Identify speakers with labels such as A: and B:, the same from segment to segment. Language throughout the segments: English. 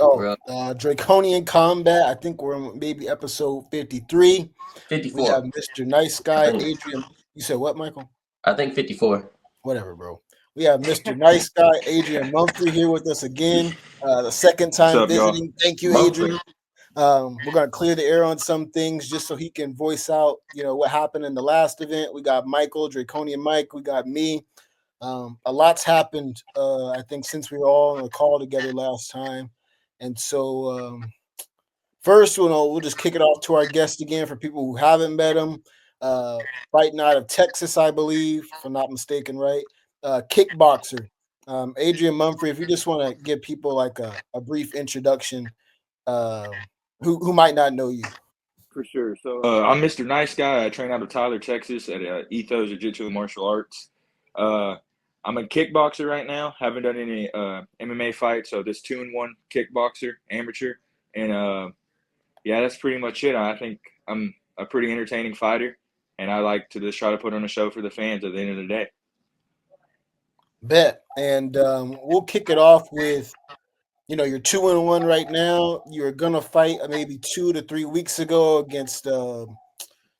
A: Oh,
B: We're up
A: Draconian Combat. I think we're on maybe episode 53. We have
B: 54.
A: Mr. Nice
B: I
A: Guy,
B: think
A: Adrian. You said what, Michael?
B: I think 54.
A: Whatever, bro. We have Mr. Nice Guy, Adrian Mumphrey here with us again. The second
C: What's
A: time
C: up, y'all?
A: visiting. Thank you,
B: Mumphrey.
A: Adrian. We're gonna clear the air on some things just so he can voice out, what happened in the last event. We got Michael, Draconian Mike. We got me. A lot's happened, I think, since we were all on the call together last time. And so, first, we'll just kick it off to our guest again for people who haven't met him. Fighting out of Texas, I believe, if I'm not mistaken, right? Kickboxer. Adrian Mumphrey, if you just want to give people like a brief introduction, who might not know you.
C: For sure. So I'm Mr. Nice Guy. I train out of Tyler, Texas at Ethos Jiu-Jitsu and Martial Arts. I'm a kickboxer right now. Haven't done any MMA fights, so this 2-in-1 kickboxer, amateur. And yeah, that's pretty much it. I think I'm a pretty entertaining fighter, and I like to just try to put on a show for the fans at the end of the day.
A: Bet. And we'll kick it off with, you're 2-1 right now. You were gonna fight maybe 2 to 3 weeks ago against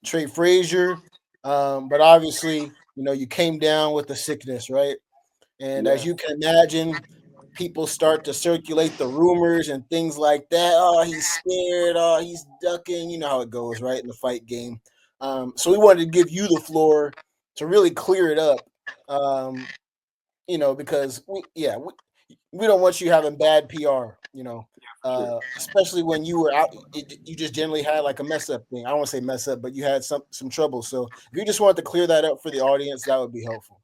A: Trey Frazier, but obviously, you came down with the sickness, right? And
C: Yeah.
A: as you can imagine, people start to circulate the rumors and things like that. Oh, he's scared. Oh, he's ducking. You know how it goes, right, in the fight game. So we wanted to give you the floor to really clear it up. Because we don't want you having bad PR, especially when you were out. You just generally had like a mess up thing. I don't want to say mess up, but you had some trouble. So if you just wanted to clear that up for the audience, that would be helpful.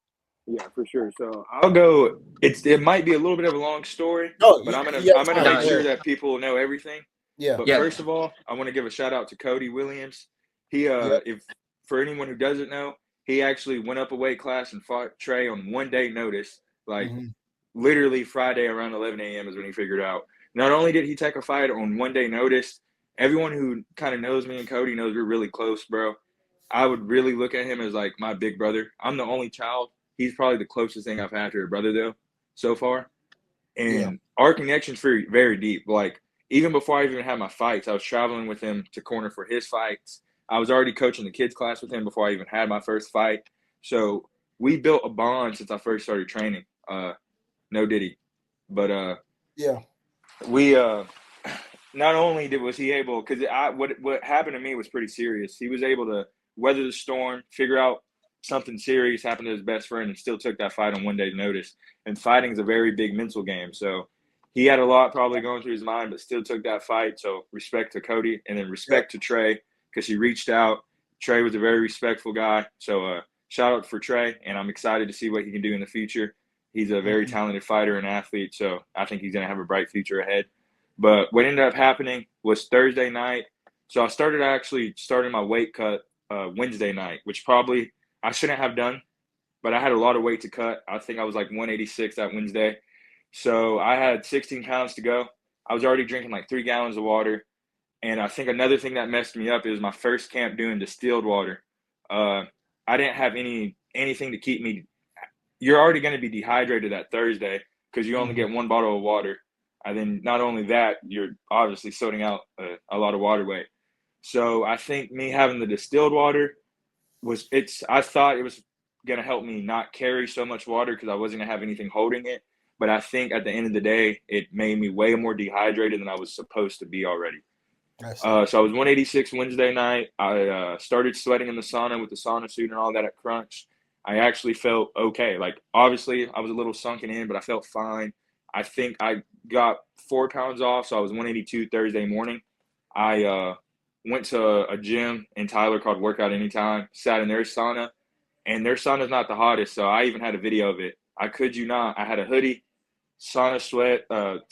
C: Yeah, for sure. So I'll go. It might be a little bit of a long story, but I'm gonna make sure that people know everything.
A: Yeah.
C: But first of all, I want to give a shout out to Cody Williams. He if for anyone who doesn't know, he actually went up a weight class and fought Trey on 1 day notice. Like literally Friday around 11 a.m. is when he figured out. Not only did he take a fight on 1 day notice, everyone who kind of knows me and Cody knows we're really close, bro. I would really look at him as like my big brother. I'm the only child. He's probably the closest thing I've had to a brother, though, so far. And our connection's very, very deep. Like, even before I even had my fights, I was traveling with him to corner for his fights. I was already coaching the kids' class with him before I even had my first fight. So we built a bond since I first started training. No diddy. But, we not only was he able – because what happened to me was pretty serious. He was able to weather the storm, figure out something serious happened to his best friend, and still took that fight on 1 day's notice. And fighting is a very big mental game. So he had a lot probably going through his mind, but still took that fight. So respect to Cody, and then respect to Trey, because he reached out. Trey was a very respectful guy. So shout out for Trey, and I'm excited to see what he can do in the future. He's a very talented fighter and athlete, so I think he's going to have a bright future ahead. But what ended up happening was Thursday night. So I started my weight cut Wednesday night, which probably – I shouldn't have done, but I had a lot of weight to cut. I think I was like 186 that Wednesday. So I had 16 pounds to go. I was already drinking like 3 gallons of water. And I think another thing that messed me up is my first camp doing distilled water. I didn't have anything to keep me. You're already going to be dehydrated that Thursday because you only get 1 bottle of water. And then not only that, you're obviously sodium out a lot of water weight. So I think me having the distilled water, I thought it was going to help me not carry so much water because I wasn't going to have anything holding it. But I think at the end of the day, it made me way more dehydrated than I was supposed to be already. So I was 186 Wednesday night. I started sweating in the sauna with the sauna suit and all that at Crunch. I actually felt okay. Like, obviously, I was a little sunken in, but I felt fine. I think I got 4 pounds off, so I was 182 Thursday morning. I went to a gym in Tyler called Workout Anytime, sat in their sauna, and their sauna's not the hottest, so I even had a video of it. I kid you not. I had a hoodie, sauna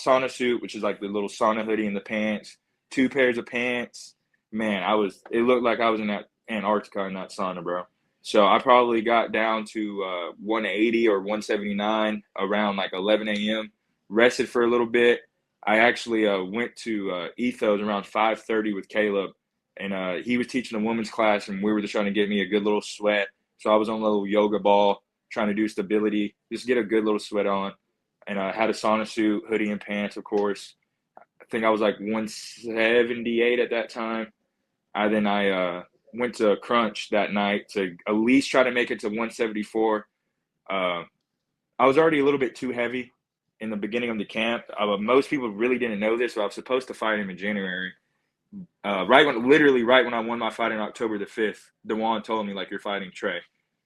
C: sauna suit, which is like the little sauna hoodie and the pants, 2 pairs of pants. Man, it looked like I was in that Antarctica in that sauna, bro. So I probably got down to 180 or 179 around like 11 a.m., rested for a little bit. I actually went to Ethos around 5:30 with Caleb. And he was teaching a women's class, and we were just trying to get me a good little sweat. So I was on a little yoga ball, trying to do stability, just get a good little sweat on. And I had a sauna suit, hoodie, and pants, of course. think I was like 178 at that time. I went to crunch that night to at least try to make it to 174. I was already a little bit too heavy in the beginning of the camp. Most people really didn't know this, but I was supposed to fight him in January. Right when I won my fight on October the 5th, DeJuan told me, like, you're fighting Trey.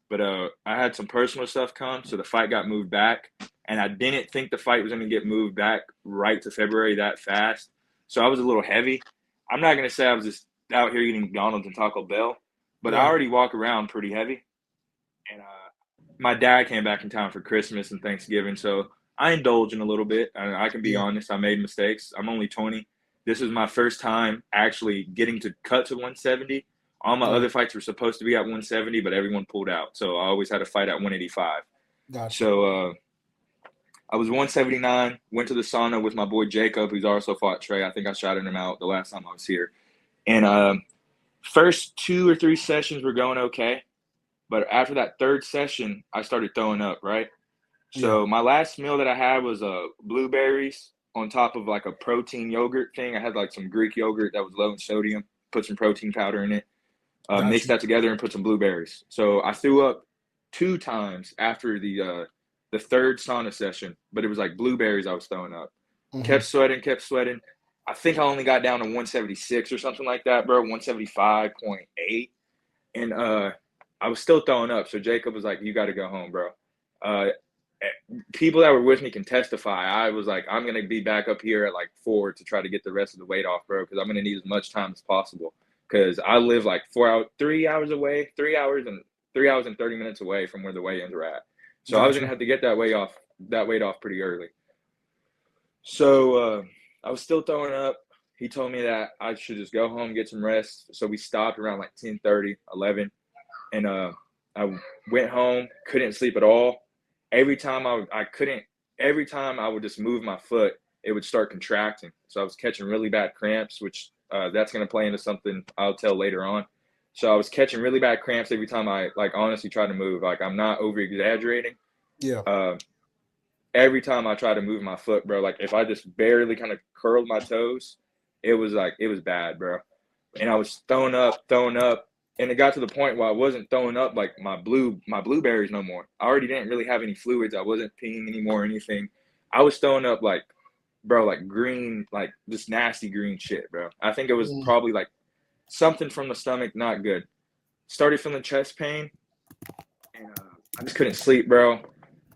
C: But I had some personal stuff come, so the fight got moved back. And I didn't think the fight was going to get moved back right to February that fast. So I was a little heavy. I'm not going to say I was just out here eating McDonald's and Taco Bell, but I already walk around pretty heavy. And my dad came back in town for Christmas and Thanksgiving, so I indulged in a little bit. I can be honest, I made mistakes. I'm only 20. This was my first time actually getting to cut to 170. All my other fights were supposed to be at 170, but everyone pulled out. So I always had to fight at 185.
A: Gotcha.
C: So I was 179, went to the sauna with my boy Jacob, who's also fought Trey. I think I shouted him out the last time I was here. And first 2 or 3 sessions were going okay. But after that third session, I started throwing up, right? So my last meal that I had was blueberries on top of like a protein yogurt thing. I had like some Greek yogurt that was low in sodium, put some protein powder in it, mixed that together and put some blueberries. So I threw up 2 times after the third sauna session, but it was like blueberries I was throwing up. Kept sweating. I think I only got down to 176 or something like that, bro, 175.8. And I was still throwing up. So Jacob was like, you got to go home, bro. People that were with me can testify. I was like, I'm going to be back up here at like 4 to try to get the rest of the weight off, bro, because I'm going to need as much time as possible. Because I live like 3 hours away, 3 hours and 30 minutes away from where the weigh-ins are at. So I was going to have to get that weight off pretty early. So I was still throwing up. He told me that I should just go home, get some rest. So we stopped around like 10:30, 11. And I went home, couldn't sleep at all. Every time I would just move my foot, it would start contracting. So I was catching really bad cramps, which that's going to play into something I'll tell later on. So I was catching really bad cramps every time I like honestly tried to move. Like, I'm not over exaggerating.
A: Yeah.
C: Every time I tried to move my foot, bro, like if I just barely kind of curled my toes, it was bad, bro. And I was throwing up. And it got to the point where I wasn't throwing up like my blueberries no more. I already didn't really have any fluids. I wasn't peeing anymore or anything. I was throwing up like, bro, like green, like this nasty green shit, bro. I think it was probably like something from the stomach, not good. Started feeling chest pain, and I just couldn't sleep, bro.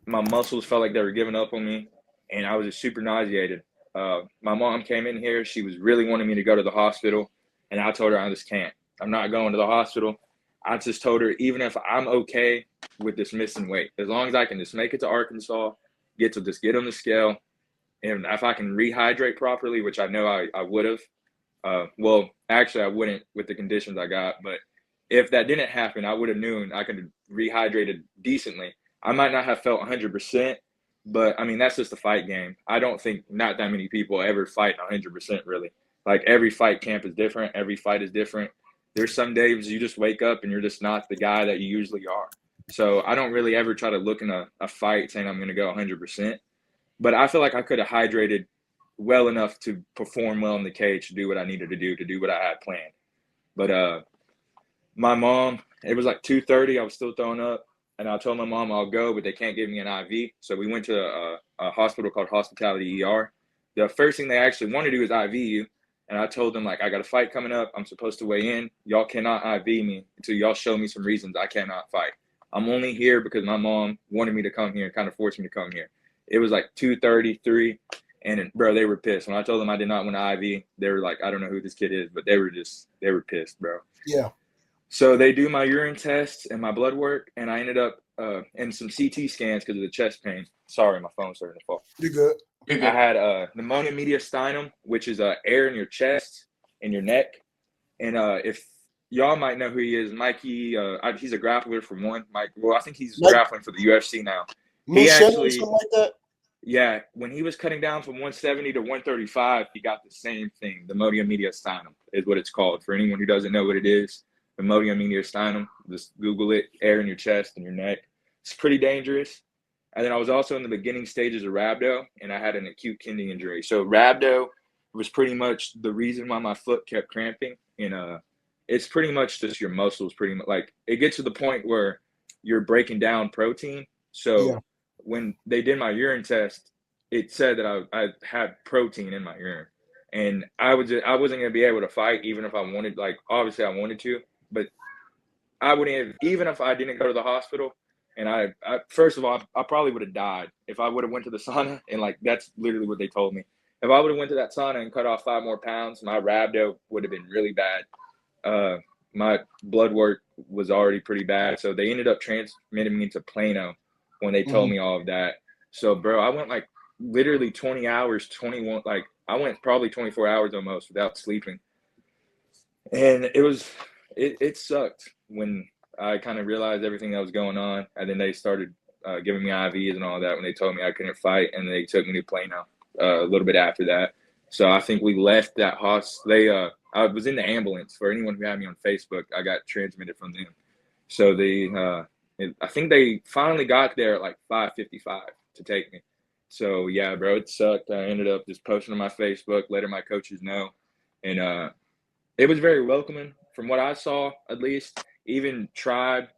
C: My muscles felt like they were giving up on me, and I was just super nauseated. My mom came in here. She was really wanting me to go to the hospital, and I told her I just can't. I'm not going to the hospital. I just told her, even if I'm okay with this missing weight, as long as I can just make it to Arkansas, get on the scale, and if I can rehydrate properly, which I know I would have. Well, actually, I wouldn't with the conditions I got. But if that didn't happen, I would have known I could have rehydrated decently. I might not have felt 100%, but, I mean, that's just a fight game. I don't think not that many people ever fight 100% really. Like, every fight camp is different. Every fight is different. There's some days you just wake up and you're just not the guy that you usually are. So I don't really ever try to look in a fight saying I'm going to go 100%. But I feel like I could have hydrated well enough to perform well in the cage, to do what I needed to do what I had planned. But my mom, it was like 2:30. I was still throwing up. And I told my mom I'll go, but they can't give me an IV. So we went to a hospital called Hospitality ER. The first thing they actually want to do is IV you. And I told them, like, I got a fight coming up. I'm supposed to weigh in. Y'all cannot IV me until y'all show me some reasons I cannot fight. I'm only here because my mom wanted me to come here and kind of forced me to come here. It was like 2:30, 3. And, bro, they were pissed. When I told them I did not want an IV, they were like, I don't know who this kid is. But they were pissed, bro.
A: Yeah.
C: So they do my urine tests and my blood work. And I ended up in some CT scans because of the chest pain. Sorry, my phone's starting to fall.
A: You're good.
C: I had pneumonia mediastinum, which is air in your chest and your neck. And if y'all might know who he is, Mikey, he's a grappler for one. Mike, well, I think he's grappling for the UFC now. He actually,
A: something like that?
C: Yeah, when he was cutting down from 170 to 135, he got the same thing. Pneumonia mediastinum is what it's called. For anyone who doesn't know what it is, pneumonia mediastinum, just Google it, air in your chest and your neck. It's pretty dangerous. And then I was also in the beginning stages of rhabdo, and I had an acute kidney injury. So rhabdo, was pretty much the reason why my foot kept cramping. And it's pretty much just your muscles, pretty much. Like, it gets to the point where you're breaking down protein. So when they did my urine test, it said that I had protein in my urine, and I wasn't gonna be able to fight even if I wanted. Like, obviously I wanted to, but I wouldn't have, even if I didn't go to the hospital. And I first of all, I probably would have died if I would have went to the sauna. And like, that's literally what they told me. If I would have went to that sauna and cut off 5 more pounds, my rhabdo would have been really bad. My blood work was already pretty bad. So they ended up transmitting me to Plano when they told me all of that. So, bro, I went like literally 20 hours, 21, like I went probably 24 hours almost without sleeping. And it sucked when I kind of realized everything that was going on. And then they started giving me IVs and all that when they told me I couldn't fight. And they took me to Plano a little bit after that. So I think we left that hospital. I was in the ambulance. For anyone who had me on Facebook, I got transmitted from them. So I think they finally got there at like 5:55 to take me. So yeah, bro, it sucked. I ended up just posting on my Facebook, letting my coaches know. And it was very welcoming from what I saw, at least. Even Tribe,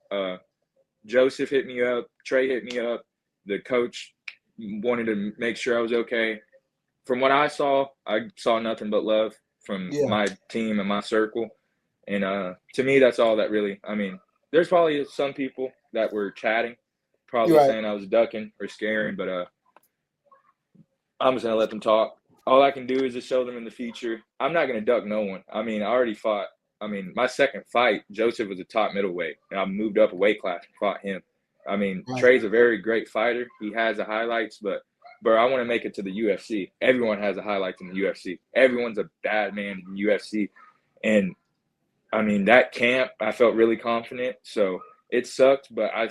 C: Joseph hit me up, Trey hit me up. The coach wanted to make sure I was okay. From what I saw nothing but love from my team and my circle. And to me, that's all that really, I mean, there's probably some people that were chatting, probably saying I was ducking or scaring, but I'm just going to let them talk. All I can do is just show them in the future. I'm not going to duck no one. I mean, I already fought. I mean, my second fight, Joseph was a top middleweight, and I moved up a weight class and fought him. I mean, Trey's a very great fighter. He has the highlights, but bro, I want to make it to the UFC. Everyone has the highlights in the UFC. Everyone's a bad man in the UFC. And, I mean, that camp, I felt really confident. So it sucked, but I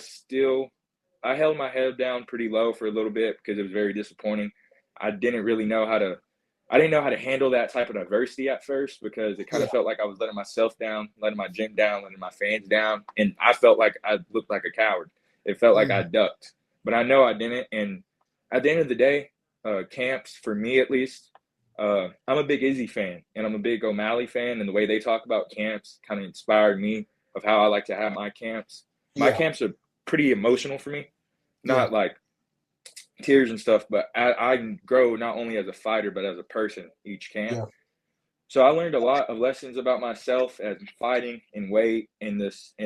C: held my head down pretty low for a little bit because it was very disappointing. I didn't know how to handle that type of adversity at first because it kind of felt like I was letting myself down, letting my gym down, letting my fans down. And I felt like I looked like a coward. It felt like I ducked. But I know I didn't. And at the end of the day, camps, for me at least, I'm a big Izzy fan and I'm a big O'Malley fan. And the way they talk about camps kind of inspired me of how I like to have my camps. My camps are pretty emotional for me, not like tears and stuff, but I grow not only as a fighter, but as a person each camp. Yeah. So I learned a lot of lessons about myself as fighting and weight in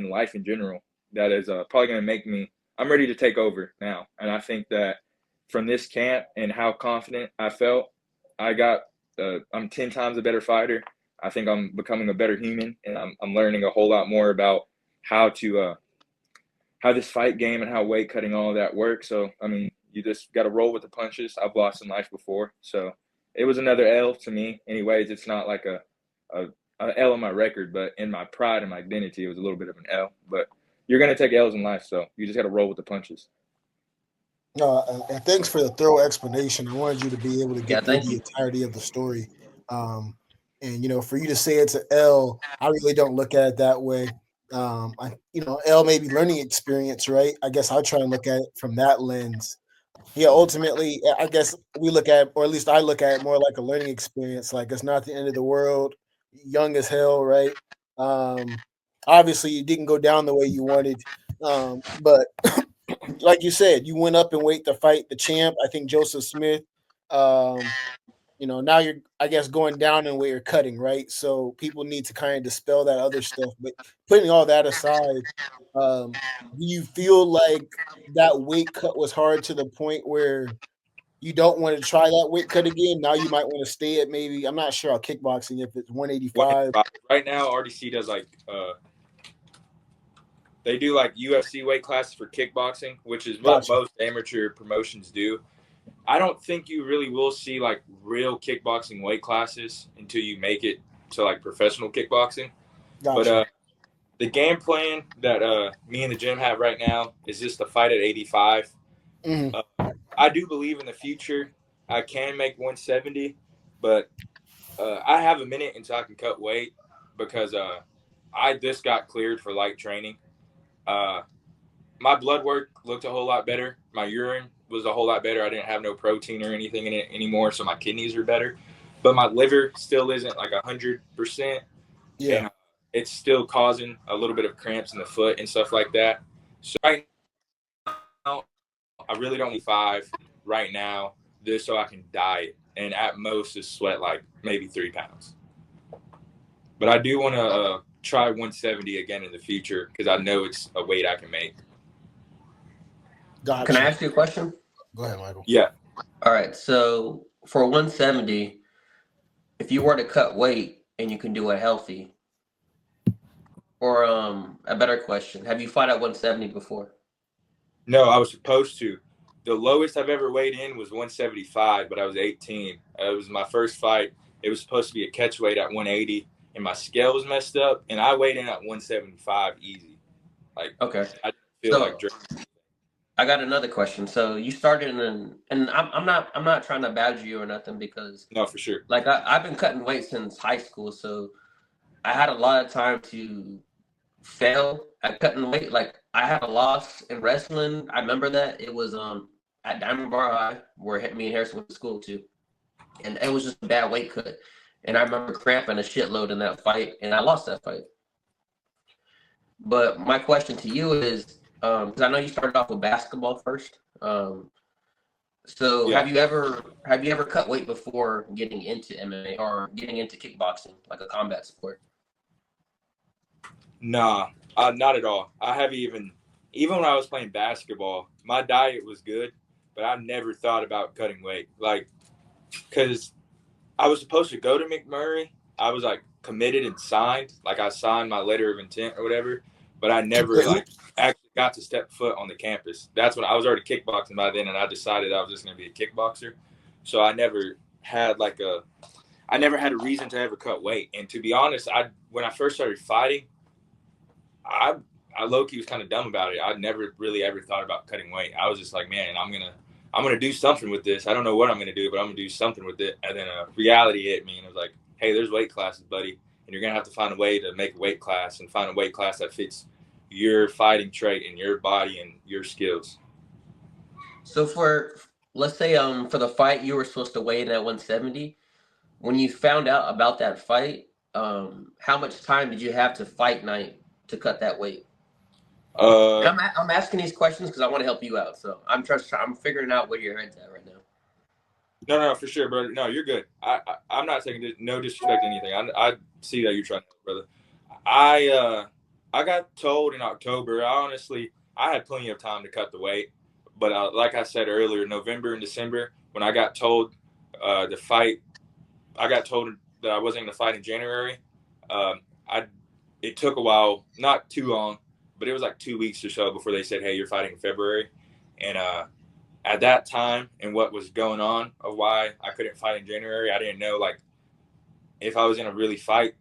C: life in general. That is probably going to make me, I'm ready to take over now. And I think that from this camp and how confident I felt, I'm 10 times a better fighter. I think I'm becoming a better human, and I'm learning a whole lot more about how this fight game and how weight cutting, all of that works. So, I mean, you just got to roll with the punches. I've lost in life before. So it was another L to me. Anyways, it's not like a L on my record, but in my pride and my identity, it was a little bit of an L. But you're going to take L's in life, so you just got to roll with the punches.
A: No, and thanks for the thorough explanation. I wanted you to be able to get through the entirety of the story. And, for you to say it's an L, I really don't look at it that way. L may be learning experience, right? I guess I'll try and look at it from that lens. Yeah, ultimately, I guess we look at, or at least I look at it more like a learning experience. Like, it's not the end of the world. Young as hell, right? Obviously, you didn't go down the way you wanted, but like you said, you went up in weight to fight the champ. I think Joseph Smith. Now you're, I guess, going down in weight or cutting, right? So people need to kind of dispel that other stuff. But putting all that aside, do you feel like that weight cut was hard to the point where you don't want to try that weight cut again? Now you might want to stay at maybe, I'm not sure how kickboxing, if it's 185.
C: Right now, RDC does like they do like UFC weight classes for kickboxing, which is what most amateur promotions do. I don't think you really will see like real kickboxing weight classes until you make it to like professional kickboxing. But the game plan that me and the gym have right now is just to fight at 85. I do believe in the future I can make 170, but I have a minute until I can cut weight because I just got cleared for light training. My blood work looked a whole lot better. My urine was a whole lot better. I didn't have no protein or anything in it anymore, so my kidneys are better. but my liver still isn't like 100%.
A: Yeah.
C: And it's still causing a little bit of cramps in the foot and stuff like that. So right now, I really don't need 5 right now, just so I can diet, and at most just sweat like maybe 3 pounds. But I do want to try 170 again in the future because I know it's a weight I can make.
B: Gotcha. Can I ask you a question?
A: Go ahead, Michael.
C: Yeah.
B: All right. So for 170, if you were to cut weight and you can do it healthy, or a better question, have you fought at 170 before?
C: No, I was supposed to. The lowest I've ever weighed in was 175, but I was 18. It was my first fight. It was supposed to be a catch weight at 180, and my scale was messed up, and I weighed in at 175 easy. Like,
B: okay,
C: I feel like
B: I got another question. So you started in, and I'm not trying to badger you or nothing, because
C: no, for sure.
B: Like I've been cutting weight since high school, so I had a lot of time to fail at cutting weight. Like I had a loss in wrestling. I remember that it was at Diamond Bar High, where me and Harrison went to school too, and it was just a bad weight cut. And I remember cramping a shitload in that fight, and I lost that fight. But my question to you is, because I know you started off with basketball first. So yeah. Have you ever cut weight before getting into MMA or getting into kickboxing, like a combat sport?
C: Nah, not at all. I haven't even when I was playing basketball, my diet was good, but I never thought about cutting weight. Like, because I was supposed to go to McMurray. I was like committed and signed. Like I signed my letter of intent or whatever, but I never like actually got to step foot on the campus. That's when I was already kickboxing by then, and I decided I was just going to be a kickboxer. So I never had a reason to ever cut weight. And to be honest, when I first started fighting, I low-key was kind of dumb about it. I never really ever thought about cutting weight. I was just like, man, I'm gonna do something with this. I don't know what I'm gonna do, but I'm gonna do something with it. And then reality hit me, and I was like, hey, there's weight classes, buddy, and you're gonna have to find a way to make a weight class and find a weight class that fits your fighting trait and your body and your skills.
B: So let's say for the fight you were supposed to weigh in at 170. When you found out about that fight, how much time did you have to fight night to cut that weight? I'm asking these questions because I want to help you out. So I'm figuring out where your head's at right now.
C: No, for sure, brother. No, you're good. I'm not taking no disrespect to anything. I see that you're trying to, brother. I got told in October. I had plenty of time to cut the weight, but like I said earlier, November and December, when I got told the fight, I got told that I wasn't going to fight in January. It took a while, not too long, but it was like 2 weeks or so before they said, hey, you're fighting in February. And at that time and what was going on of why I couldn't fight in January, I didn't know like if I was going to really fight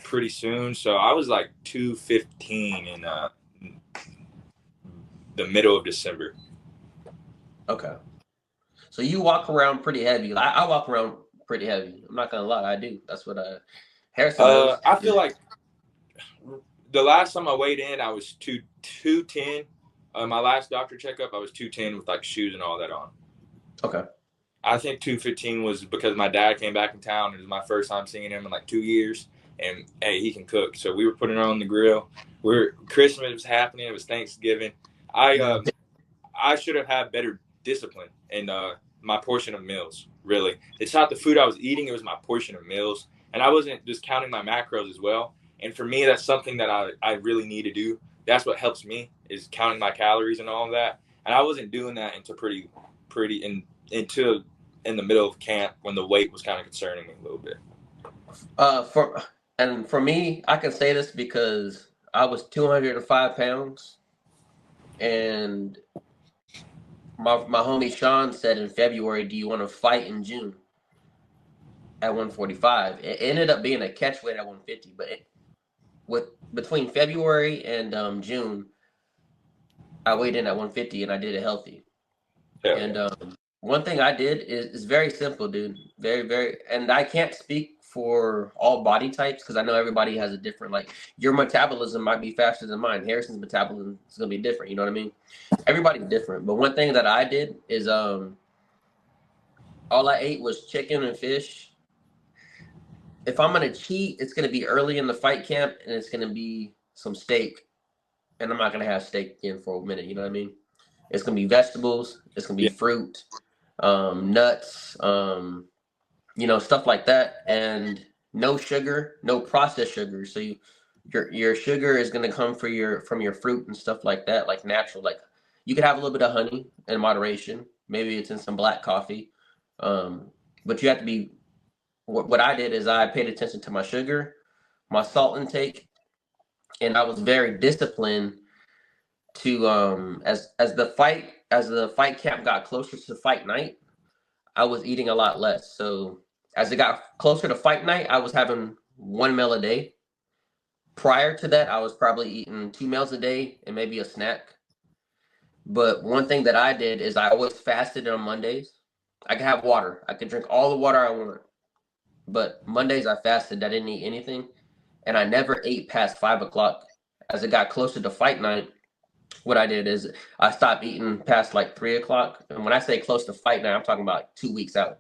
C: pretty soon. So I was like 215 in the middle of December.
B: Okay. So you walk around pretty heavy. I walk around pretty heavy. I'm not going to lie. I do. That's what Harrison knows.
C: I feel like the last time I weighed in, I was 210. My last doctor checkup, I was 210 with like shoes and all that on.
B: Okay.
C: I think 215 was because my dad came back in town. It was my first time seeing him in like 2 years. And hey, he can cook. So we were putting it on the grill. Christmas was happening. It was Thanksgiving. I should have had better discipline in my portion of meals. Really, it's not the food I was eating; it was my portion of meals, and I wasn't just counting my macros as well. And for me, that's something that I really need to do. That's what helps me is counting my calories and all of that. And I wasn't doing that until in the middle of camp when the weight was kind of concerning me a little bit.
B: For me, I can say this because I was 205 pounds, and my homie Sean said in February, do you want to fight in June at 145? It ended up being a catch weight at 150, but between February and June, I weighed in at 150 and I did it healthy. Yeah. And one thing I did is very simple, dude. Very, very, and I can't speak for all body types because I know everybody has a different, like your metabolism might be faster than mine. Harrison's metabolism is gonna be different. You know what I mean? Everybody's different. But one thing that I did is all I ate was chicken and fish if I'm gonna cheat, it's gonna be early in the fight camp, and it's gonna be some steak, and I'm not gonna have steak again for a minute. You know what I mean? It's gonna be vegetables. It's gonna be fruit, nuts, stuff like that, and no sugar, no processed sugar. So your sugar is gonna come from your fruit and stuff like that, like natural. Like you could have a little bit of honey in moderation. Maybe it's in some black coffee, but you have to be. What I did is I paid attention to my sugar, my salt intake, and I was very disciplined to as the fight camp got closer to fight night, I was eating a lot less. So as it got closer to fight night, I was having 1 meal a day. Prior to that, I was probably eating 2 meals a day and maybe a snack. But one thing that I did is I always fasted on Mondays. I could have water. I could drink all the water I want. But Mondays I fasted. I didn't eat anything. And I never ate past 5 o'clock. As it got closer to fight night, what I did is I stopped eating past like 3 o'clock. And when I say close to fight night, I'm talking about 2 weeks out.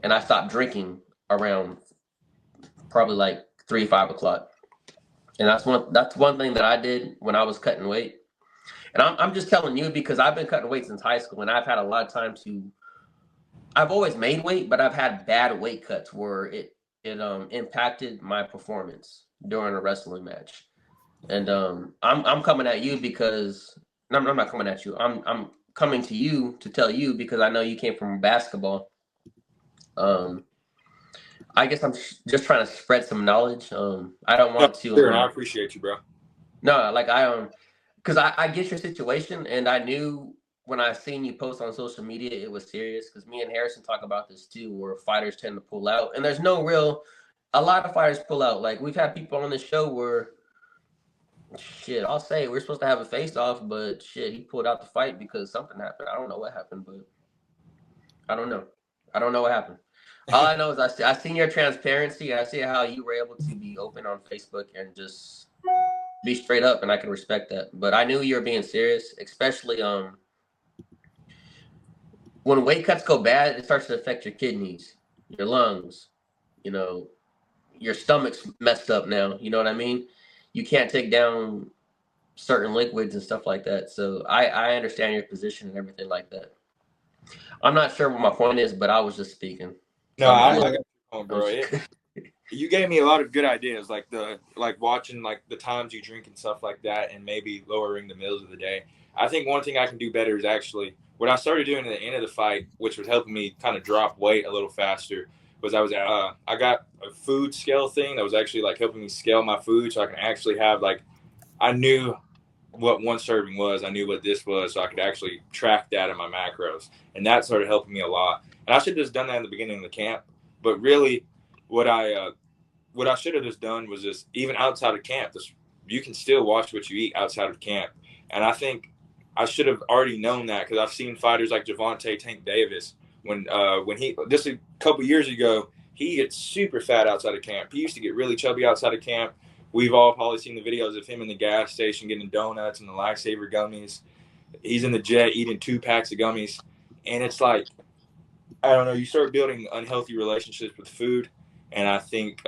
B: And I stopped drinking around probably like 3, 5 o'clock. And that's one thing that I did when I was cutting weight. And I'm just telling you because I've been cutting weight since high school, and I've had a lot of time I've always made weight, but I've had bad weight cuts where it impacted my performance during a wrestling match. And I'm coming at you because I'm not coming at you. I'm coming to you to tell you because I know you came from basketball. I guess I'm just trying to spread some knowledge. I don't want to.
C: Sure, I appreciate you, bro.
B: No, like because I get your situation, and I knew when I seen you post on social media, it was serious. Because me and Harrison talk about this too, where fighters tend to pull out, and there's a lot of fighters pull out. Like we've had people on this show where, shit, I'll say we're supposed to have a face off, but shit, he pulled out the fight because something happened. I don't know what happened, but I don't know. I don't know what happened. All I know is I seen your transparency. I see how you were able to be open on Facebook and just be straight up, and I can respect that. But I knew you were being serious, especially when weight cuts go bad, it starts to affect your kidneys, your lungs, your stomach's messed up now. You know what I mean? You can't take down certain liquids and stuff like that. So I understand your position and everything like that. I'm not sure what my point is, but I was just speaking.
C: No, I got your point, bro. You gave me a lot of good ideas, like watching like the times you drink and stuff like that, and maybe lowering the meals of the day. I think one thing I can do better is actually what I started doing at the end of the fight, which was helping me kind of drop weight a little faster. Was I got a food scale thing that was actually like helping me scale my food, so I can actually have I knew what one serving was, I knew what this was, so I could actually track that in my macros, and that started helping me a lot. And I should have just done that in the beginning of the camp, but really, what I should have just done was just even outside of camp, you can still watch what you eat outside of camp. And I think I should have already known that because I've seen fighters like Javante Tank Davis when he just a couple years ago, he gets super fat outside of camp. He used to get really chubby outside of camp. We've all probably seen the videos of him in the gas station getting donuts and the Lifesaver gummies. He's in the jet eating 2 packs of gummies, and it's like, I don't know, you start building unhealthy relationships with food. And I think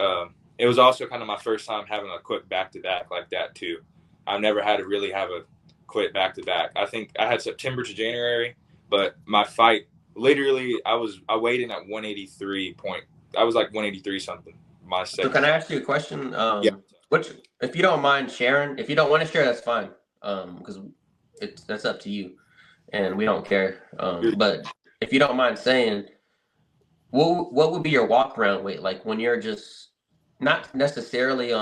C: it was also kind of my first time having a quick back-to-back like that too. I've never had to really have a quick back-to-back. I think I had September to January, but my fight, literally, I weighed in at 183 point. I was like 183 something.
B: So can I ask you a question?
C: Yeah.
B: Which, if you don't mind sharing, if you don't want to share, that's fine. Because that's up to you, and we don't care. But if you don't mind saying, what would be your walk around weight like when you're just not necessarily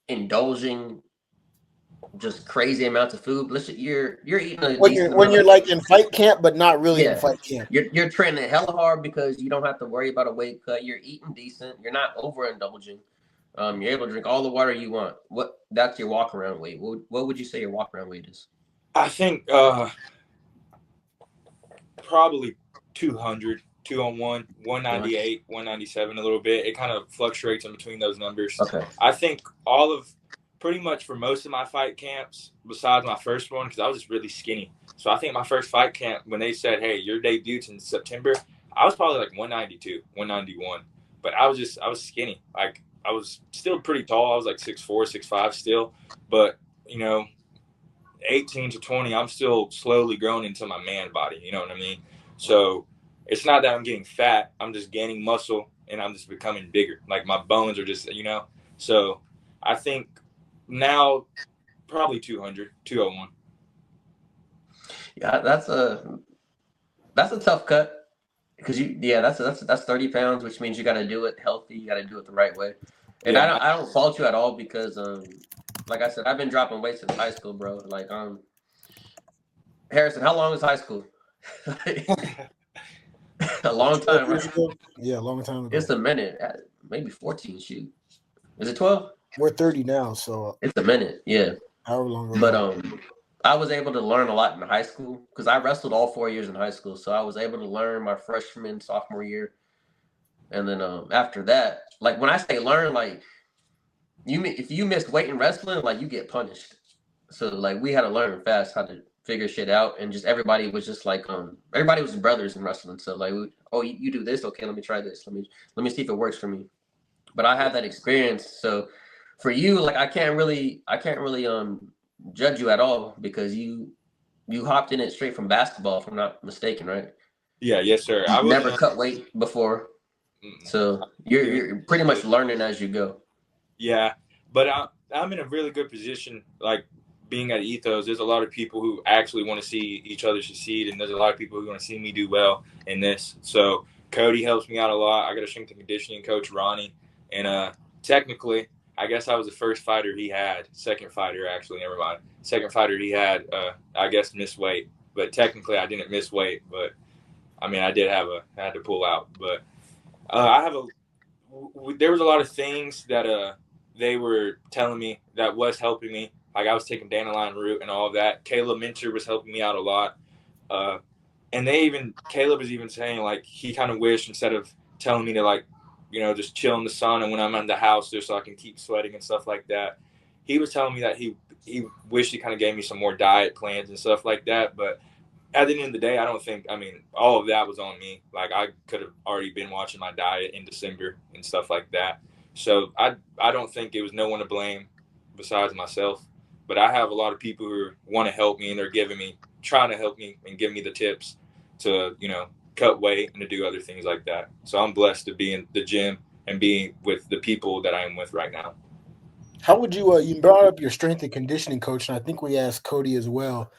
B: indulging just crazy amounts of food? You're eating
A: when you're like in fight camp, but not really in fight camp.
B: You're training hella hard because you don't have to worry about a weight cut. You're eating decent. You're not overindulging. You're able to drink all the water you want. That's your walk around weight. What would you say your walk around weight is?
C: I think probably 200, 201, 198, 197 a little bit. It kind of fluctuates in between those numbers.
B: Okay.
C: I think pretty much for most of my fight camps, besides my first one, because I was just really skinny. So I think my first fight camp, when they said, hey, your debut's in September, I was probably like 192, 191. but I was skinny. Like I was still pretty tall. I was like 6'4", 6'5" still, but 18 to 20, I'm still slowly growing into my man body. You know what I mean? So it's not that I'm getting fat. I'm just gaining muscle and I'm just becoming bigger. Like my bones are just, so I think now probably 200, 201.
B: Yeah, that's a tough cut because that's 30 pounds, which means you got to do it healthy. You got to do it the right way. And
C: Yeah,
B: I don't fault you at all because like I said, I've been dropping weight since high school, bro. Like Harrison, how long is high school? A long
A: 12
B: time,
A: years
B: right?
A: ago? Yeah, a long time ago.
B: It's a minute, maybe 14. Shoot, is it 12?
A: We're 30 now, so
B: It's a minute, yeah.
A: however long
B: But
A: ago.
B: I was able to learn a lot in high school because I wrestled all 4 years in high school, so I was able to learn my freshman, sophomore year, and then after that, like when I say learn, like if you missed weight in wrestling, like you get punished. So like we had to learn fast how to figure shit out, and just everybody was just like everybody was brothers in wrestling. So like, you do this, okay? Let me try this. Let me see if it works for me. But I had that experience, so for you, like I can't really judge you at all because you hopped in it straight from basketball, if I'm not mistaken, right?
C: Yeah, yes, sir. I
B: You've never
C: wasn't.
B: cut weight before, so you're pretty much learning as you go.
C: Yeah, but I'm in a really good position. Like being at Ethos, there's a lot of people who actually want to see each other succeed, and there's a lot of people who want to see me do well in this. So Cody helps me out a lot. I got a strength and conditioning coach, Ronnie, and technically, I guess I was the first fighter he had. Second fighter, actually, never mind. Second fighter he had, I guess, missed weight, but technically I didn't miss weight. But I mean, I had to pull out. But there was a lot of things that they were telling me that was helping me. Like I was taking dandelion root and all of that. Caleb Minter was helping me out a lot. And Caleb was even saying like he kind of wished instead of telling me to like, just chill in the sun and when I'm in the house just so I can keep sweating and stuff like that. He was telling me that he wished he kind of gave me some more diet plans and stuff like that. But at the end of the day, all of that was on me. Like I could have already been watching my diet in December and stuff like that. So I don't think it was no one to blame besides myself. But I have a lot of people who want to help me and they're trying to help me and give me the tips to, cut weight and to do other things like that. So I'm blessed to be in the gym and be with the people that I am with right now.
A: How would you brought up your strength and conditioning coach, and I think we asked Cody as well.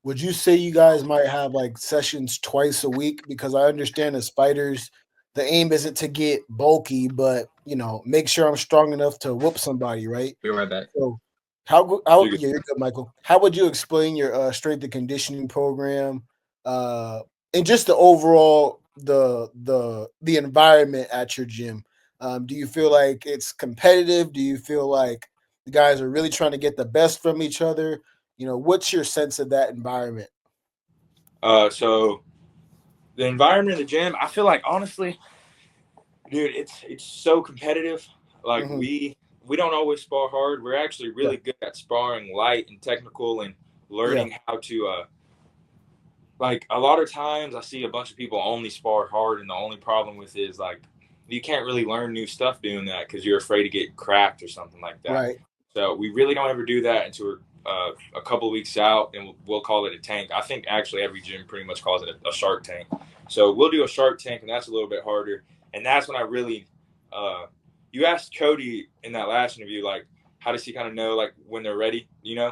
A: Would you say you guys might have like sessions twice a week? Because I understand as fighters, the aim isn't to get bulky, but make sure I'm strong enough to whoop somebody, right?
B: Be right back.
A: So you're good, Michael. How would you explain your strength and conditioning program, and just the overall the environment at your gym? Do you feel like it's competitive? Do you feel like the guys are really trying to get the best from each other? What's your sense of that environment?
C: So the environment in the gym, I feel like honestly, dude, it's so competitive. Like we don't always spar hard. We're actually really good at sparring light and technical and learning how to like a lot of times I see a bunch of people only spar hard, and the only problem with it is like you can't really learn new stuff doing that because you're afraid to get cracked or something like that.
A: Right.
C: So we really don't ever do that until we're a couple of weeks out, and we'll call it a tank. I think actually every gym pretty much calls it a shark tank. So we'll do a shark tank, and that's a little bit harder. And that's when I really you asked Cody in that last interview, like, how does he kind of know, like, when they're ready,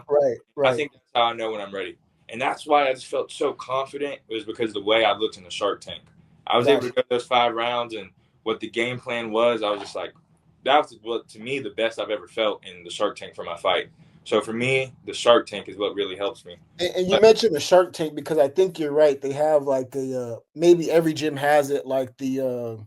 A: Right.
C: I think that's how I know when I'm ready. And that's why I just felt so confident. It was because of the way I looked in the shark tank. I was able to go those 5 rounds, and what the game plan was, I was just like, that was, to me, the best I've ever felt in the shark tank for my fight. So for me, the shark tank is what really helps me.
A: And you mentioned the shark tank because I think you're right. They have like maybe every gym has it, like the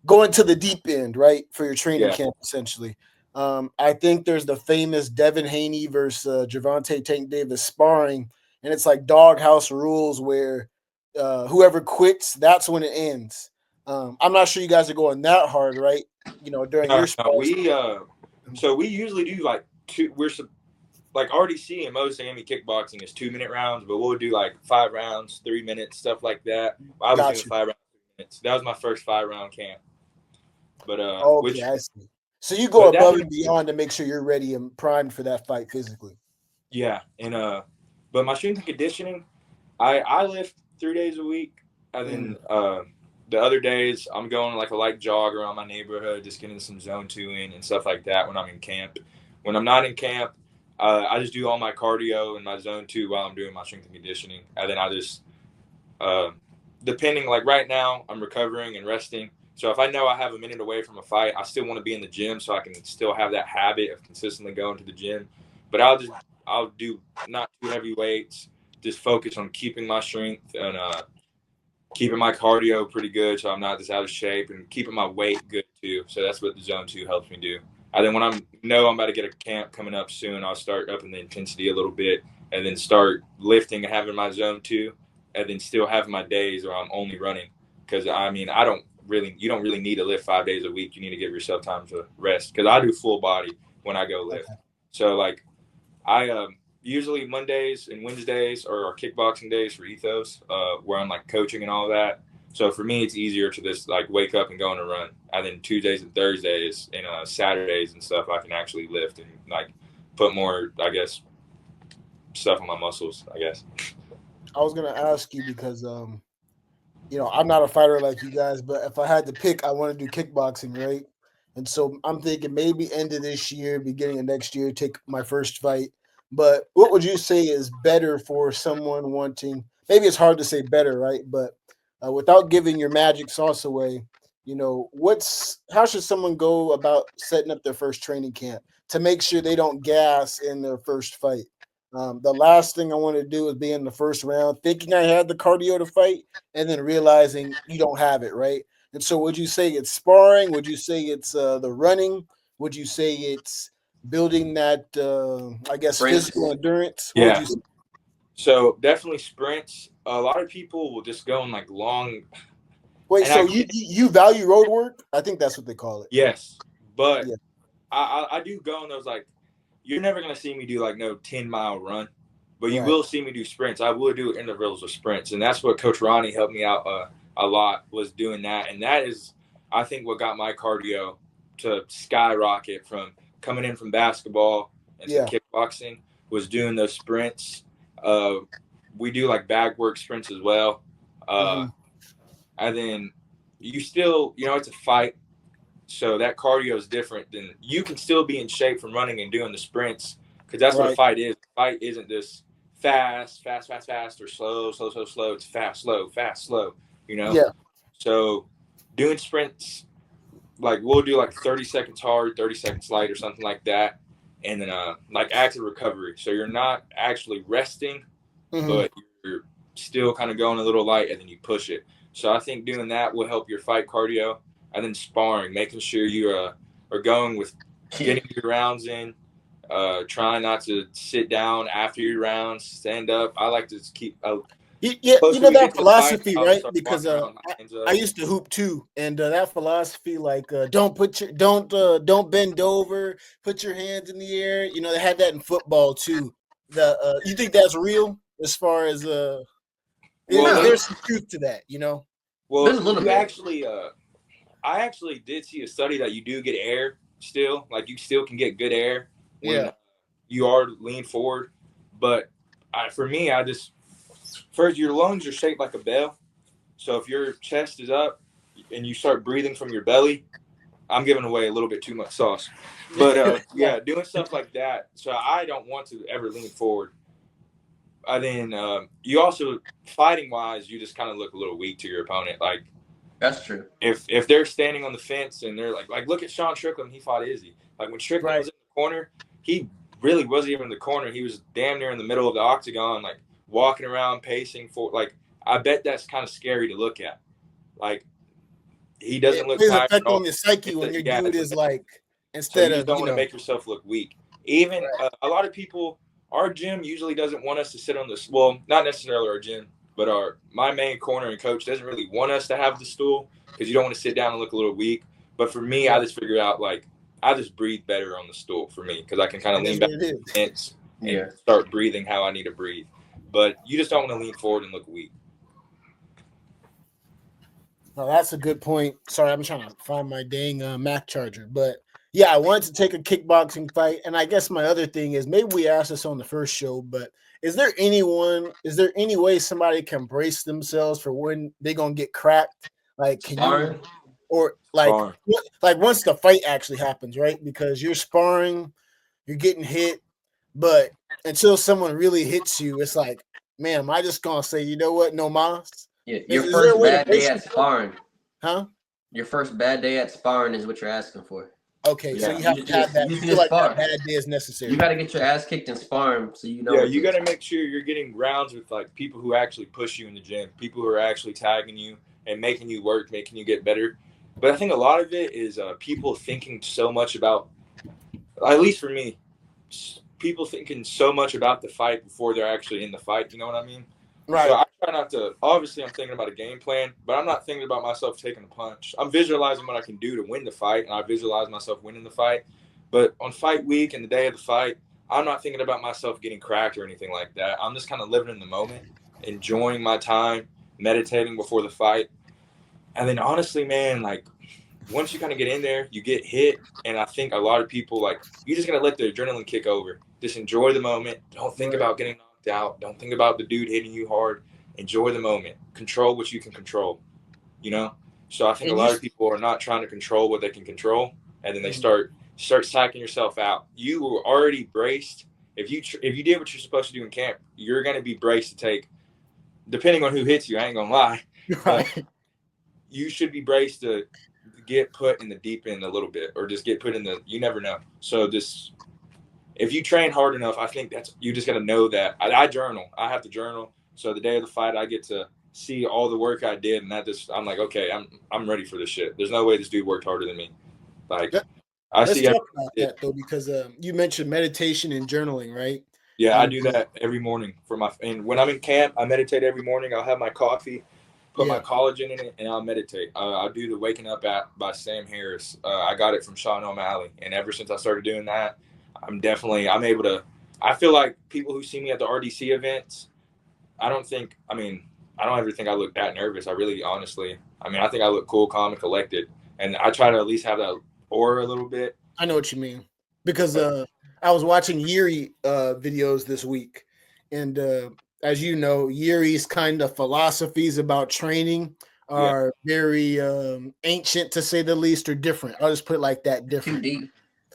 A: going to the deep end, right, for your training camp essentially. I think there's the famous Devin Haney versus Gervonta Tank Davis sparring, and it's like doghouse rules where whoever quits, that's when it ends. I'm not sure you guys are going that hard, right? During your
C: sparring. So we usually do like like RDC and most AMI kickboxing is 2-minute rounds, but we'll do like 5 rounds, 3 minutes, stuff like that. I was doing 5 rounds, 3 minutes. That was my first 5-round camp. But
A: Okay, I see. So you go
C: but that
A: above
C: being
A: and beyond to make sure you're ready and primed for that fight physically.
C: Yeah, and but my strength and conditioning, I lift 3 days a week, and then the other days I'm going like a light jog around my neighborhood, just getting some zone 2 in and stuff like that when I'm in camp. When I'm not in camp, I just do all my cardio and my zone 2 while I'm doing my strength and conditioning, and then I just depending, like right now I'm recovering and resting. So if I know I have a minute away from a fight, I still want to be in the gym so I can still have that habit of consistently going to the gym. But I'll do not too heavy weights, just focus on keeping my strength and keeping my cardio pretty good so I'm not just out of shape, and keeping my weight good too. So that's what the zone 2 helps me do. And then when I'm about to get a camp coming up soon, I'll start upping the intensity a little bit, and then start lifting and having my zone 2, and then still have my days where I'm only running. Because I mean, you don't really need to lift 5 days a week. You need to give yourself time to rest. Because I do full body when I go lift.
A: Okay.
C: So like I usually Mondays and Wednesdays are our kickboxing days for Ethos, where I'm like coaching and all that. So for me, it's easier to just like wake up and go on a run. And then Tuesdays and Thursdays and Saturdays and stuff, I can actually lift and like put more, I guess, stuff on my muscles, I guess.
A: I was gonna ask you because I'm not a fighter like you guys, but if I had to pick, I want to do kickboxing, right? And so I'm thinking maybe end of this year, beginning of next year, take my first fight. But what would you say is better for someone wanting? Maybe it's hard to say better, right? But without giving your magic sauce away, how should someone go about setting up their first training camp to make sure they don't gas in their first fight? The last thing I want to do is be in the first round thinking I had the cardio to fight and then realizing you don't have it, right? And so would you say it's sparring? Would you say it's the running? Would you say it's building that, I guess,
B: Sprints.
A: physical endurance? What would
C: Yeah.
A: you say?
C: So definitely sprints. A lot of people will just go in like long.
A: Wait,
C: And
A: so you value road work? I think that's what they call it.
C: yes, but
A: Yeah.
C: I do go in those like, you're never gonna see me do like no 10-mile run, but you
A: Right.
C: will see me do sprints. I will do intervals of sprints, and that's what Coach Ronnie helped me out a lot, was doing that. And that is, I think, what got my cardio to skyrocket from coming in from basketball into
A: Yeah.
C: kickboxing, was doing those sprints. We do like bag work sprints as well,
A: Mhm.
C: and then you still, it's a fight. So that cardio is different than, you can still be in shape from running and doing the sprints, because that's what a
A: Right.
C: fight is. A fight isn't this fast, or slow, slow, slow, slow. It's fast, slow, fast, slow,
A: Yeah.
C: So doing sprints, like we'll do like 30 seconds hard, 30 seconds light or something like that. And then like active recovery. So you're not actually resting,
A: Mhm.
C: but you're still kind of going a little light, and then you push it. So I think doing that will help your fight cardio. And then sparring, making sure you are going with getting your rounds in, trying not to sit down after your rounds, stand up. I like to keep closer we
A: That
C: get to the fight,
A: philosophy,
C: I'll
A: right?
C: start
A: Because
C: walking around with my hands
A: I
C: up.
A: used to hoop too, and that philosophy, like don't bend over, put your hands in the air. They had that in football too. You think that's real as far as
C: Well,
B: No,
A: there's some truth to that.
C: well,
B: there's a little
C: you
B: bit.
C: actually, I actually did see a study that you do get air still, like you still can get good air when
A: Yeah.
C: you are lean forward. But for me, I just, first, your lungs are shaped like a bell. So if your chest is up and you start breathing from your belly, I'm giving away a little bit too much sauce. But
A: Yeah.
C: yeah, doing stuff like that. So I don't want to ever lean forward. And then you also, fighting wise, you just kind of look a little weak to your opponent. Like
B: That's true.
C: if they're standing on the fence and they're like look at Sean Strickland, he fought Izzy. Like when Strickland
A: Right.
C: was in the corner, he really wasn't even in the corner. He was damn near in the middle of the octagon, like walking around, pacing for, like, I bet that's kind of scary to look at. Like he doesn't
A: It
C: look
A: plays
C: tired at
A: effect on
C: all.
A: your psyche when your
C: Yeah,
A: dude is like,
C: so
A: instead
C: you just
A: of
C: don't want to make yourself look weak. Even a lot of people, our gym usually doesn't want us to sit on this. Well, not necessarily our gym, but my main corner and coach doesn't really want us to have the stool, because you don't want to sit down and look a little weak. But for me, I just figured out, like, I just breathe better on the stool for me, because I can kind of
A: It
C: lean
A: is
C: back
A: what it is.
C: and start breathing how I need to breathe. But you just don't want to lean forward and look weak.
A: No, that's a good point. Sorry, I'm trying to find my dang Mac charger. But yeah, I wanted to take a kickboxing fight. And I guess my other thing is maybe we asked this on the first show, but is there any way somebody can brace themselves for when they're going to get cracked? Like, can you,
B: Sparring?
A: or
C: Sparring.
A: like once the fight actually happens, right? Because you're sparring, you're getting hit, but until someone really hits you, it's like, man, am I just going to say, you know what, no mas?
B: Yeah, your
A: Is there a
B: first
A: way to
B: bad day
A: brace
B: at
A: yourself?
B: sparring.
A: Huh?
B: Your first bad day at sparring is what you're asking for.
A: Okay, so
C: Yeah.
A: you have to have that.
B: You
A: You
B: just need
A: feel
B: to
A: like that
B: spar.
A: bad day is
B: You
A: necessary.
B: got to get your ass kicked in sparring so you know.
C: Yeah,
B: what
C: you
B: to
C: got to
B: expect.
C: make sure you're getting rounds with like people who actually push you in the gym, people who are actually tagging you and making you work, making you get better. But I think a lot of it is people thinking so much about, at least for me, people thinking so much about the fight before they're actually in the fight. You know what I mean? So
A: Right.
C: I try not to. Obviously, I'm thinking about a game plan, but I'm not thinking about myself taking a punch. I'm visualizing what I can do to win the fight, and I visualize myself winning the fight. But on fight week and the day of the fight, I'm not thinking about myself getting cracked or anything like that. I'm just kind of living in the moment, enjoying my time, meditating before the fight. And then honestly, man, like once you kind of get in there, you get hit, and I think a lot of people like you just gotta let the adrenaline kick over. Just enjoy the moment. Don't think
A: Right.
C: about getting knocked out. Don't think about the dude hitting you hard. Enjoy the moment. Control what you can control. You know. So I think a
A: And you.
C: lot of people are not trying to control what they can control, and then they
A: Mhm.
C: start psyching yourself out. You were already braced. If you did what you're supposed to do in camp, you're gonna be braced to take. Depending on who hits you, I ain't gonna lie, but
A: Right.
C: you should be braced to get put in the deep end a little bit or just get put in the you never know. So just if you train hard enough, I think that's you just got to know that I journal. I have to journal. So the day of the fight, I get to see all the work I did, and that just I'm like, okay, I'm ready for this shit. There's no way this dude worked harder than me. Like
A: Let,
C: I
A: let's
C: see
A: talk
C: everything
A: about
C: I did.
A: that though, because you mentioned meditation and journaling, right?
C: Yeah, I
A: And
C: do that every morning for my and when I'm in camp, I meditate every morning. I'll have my coffee, put my
A: yeah,
C: collagen in it, and I'll meditate. I do the Waking Up app by Sam Harris. I got it from Sean O'Malley, and ever since I started doing that, I'm able to. I feel like people who see me at the RDC events, I don't ever think I look that nervous. I really, honestly, I think I look cool, calm, and collected, and I try to at least have that aura a little bit.
A: I know what you mean. Because
C: But
A: I was watching Yuri videos this week, and as you know, Yuri's kind of philosophies about training
C: yeah,
A: are very ancient, to say the least, or different. I'll just put it like that:
B: Too
A: different.
B: deep.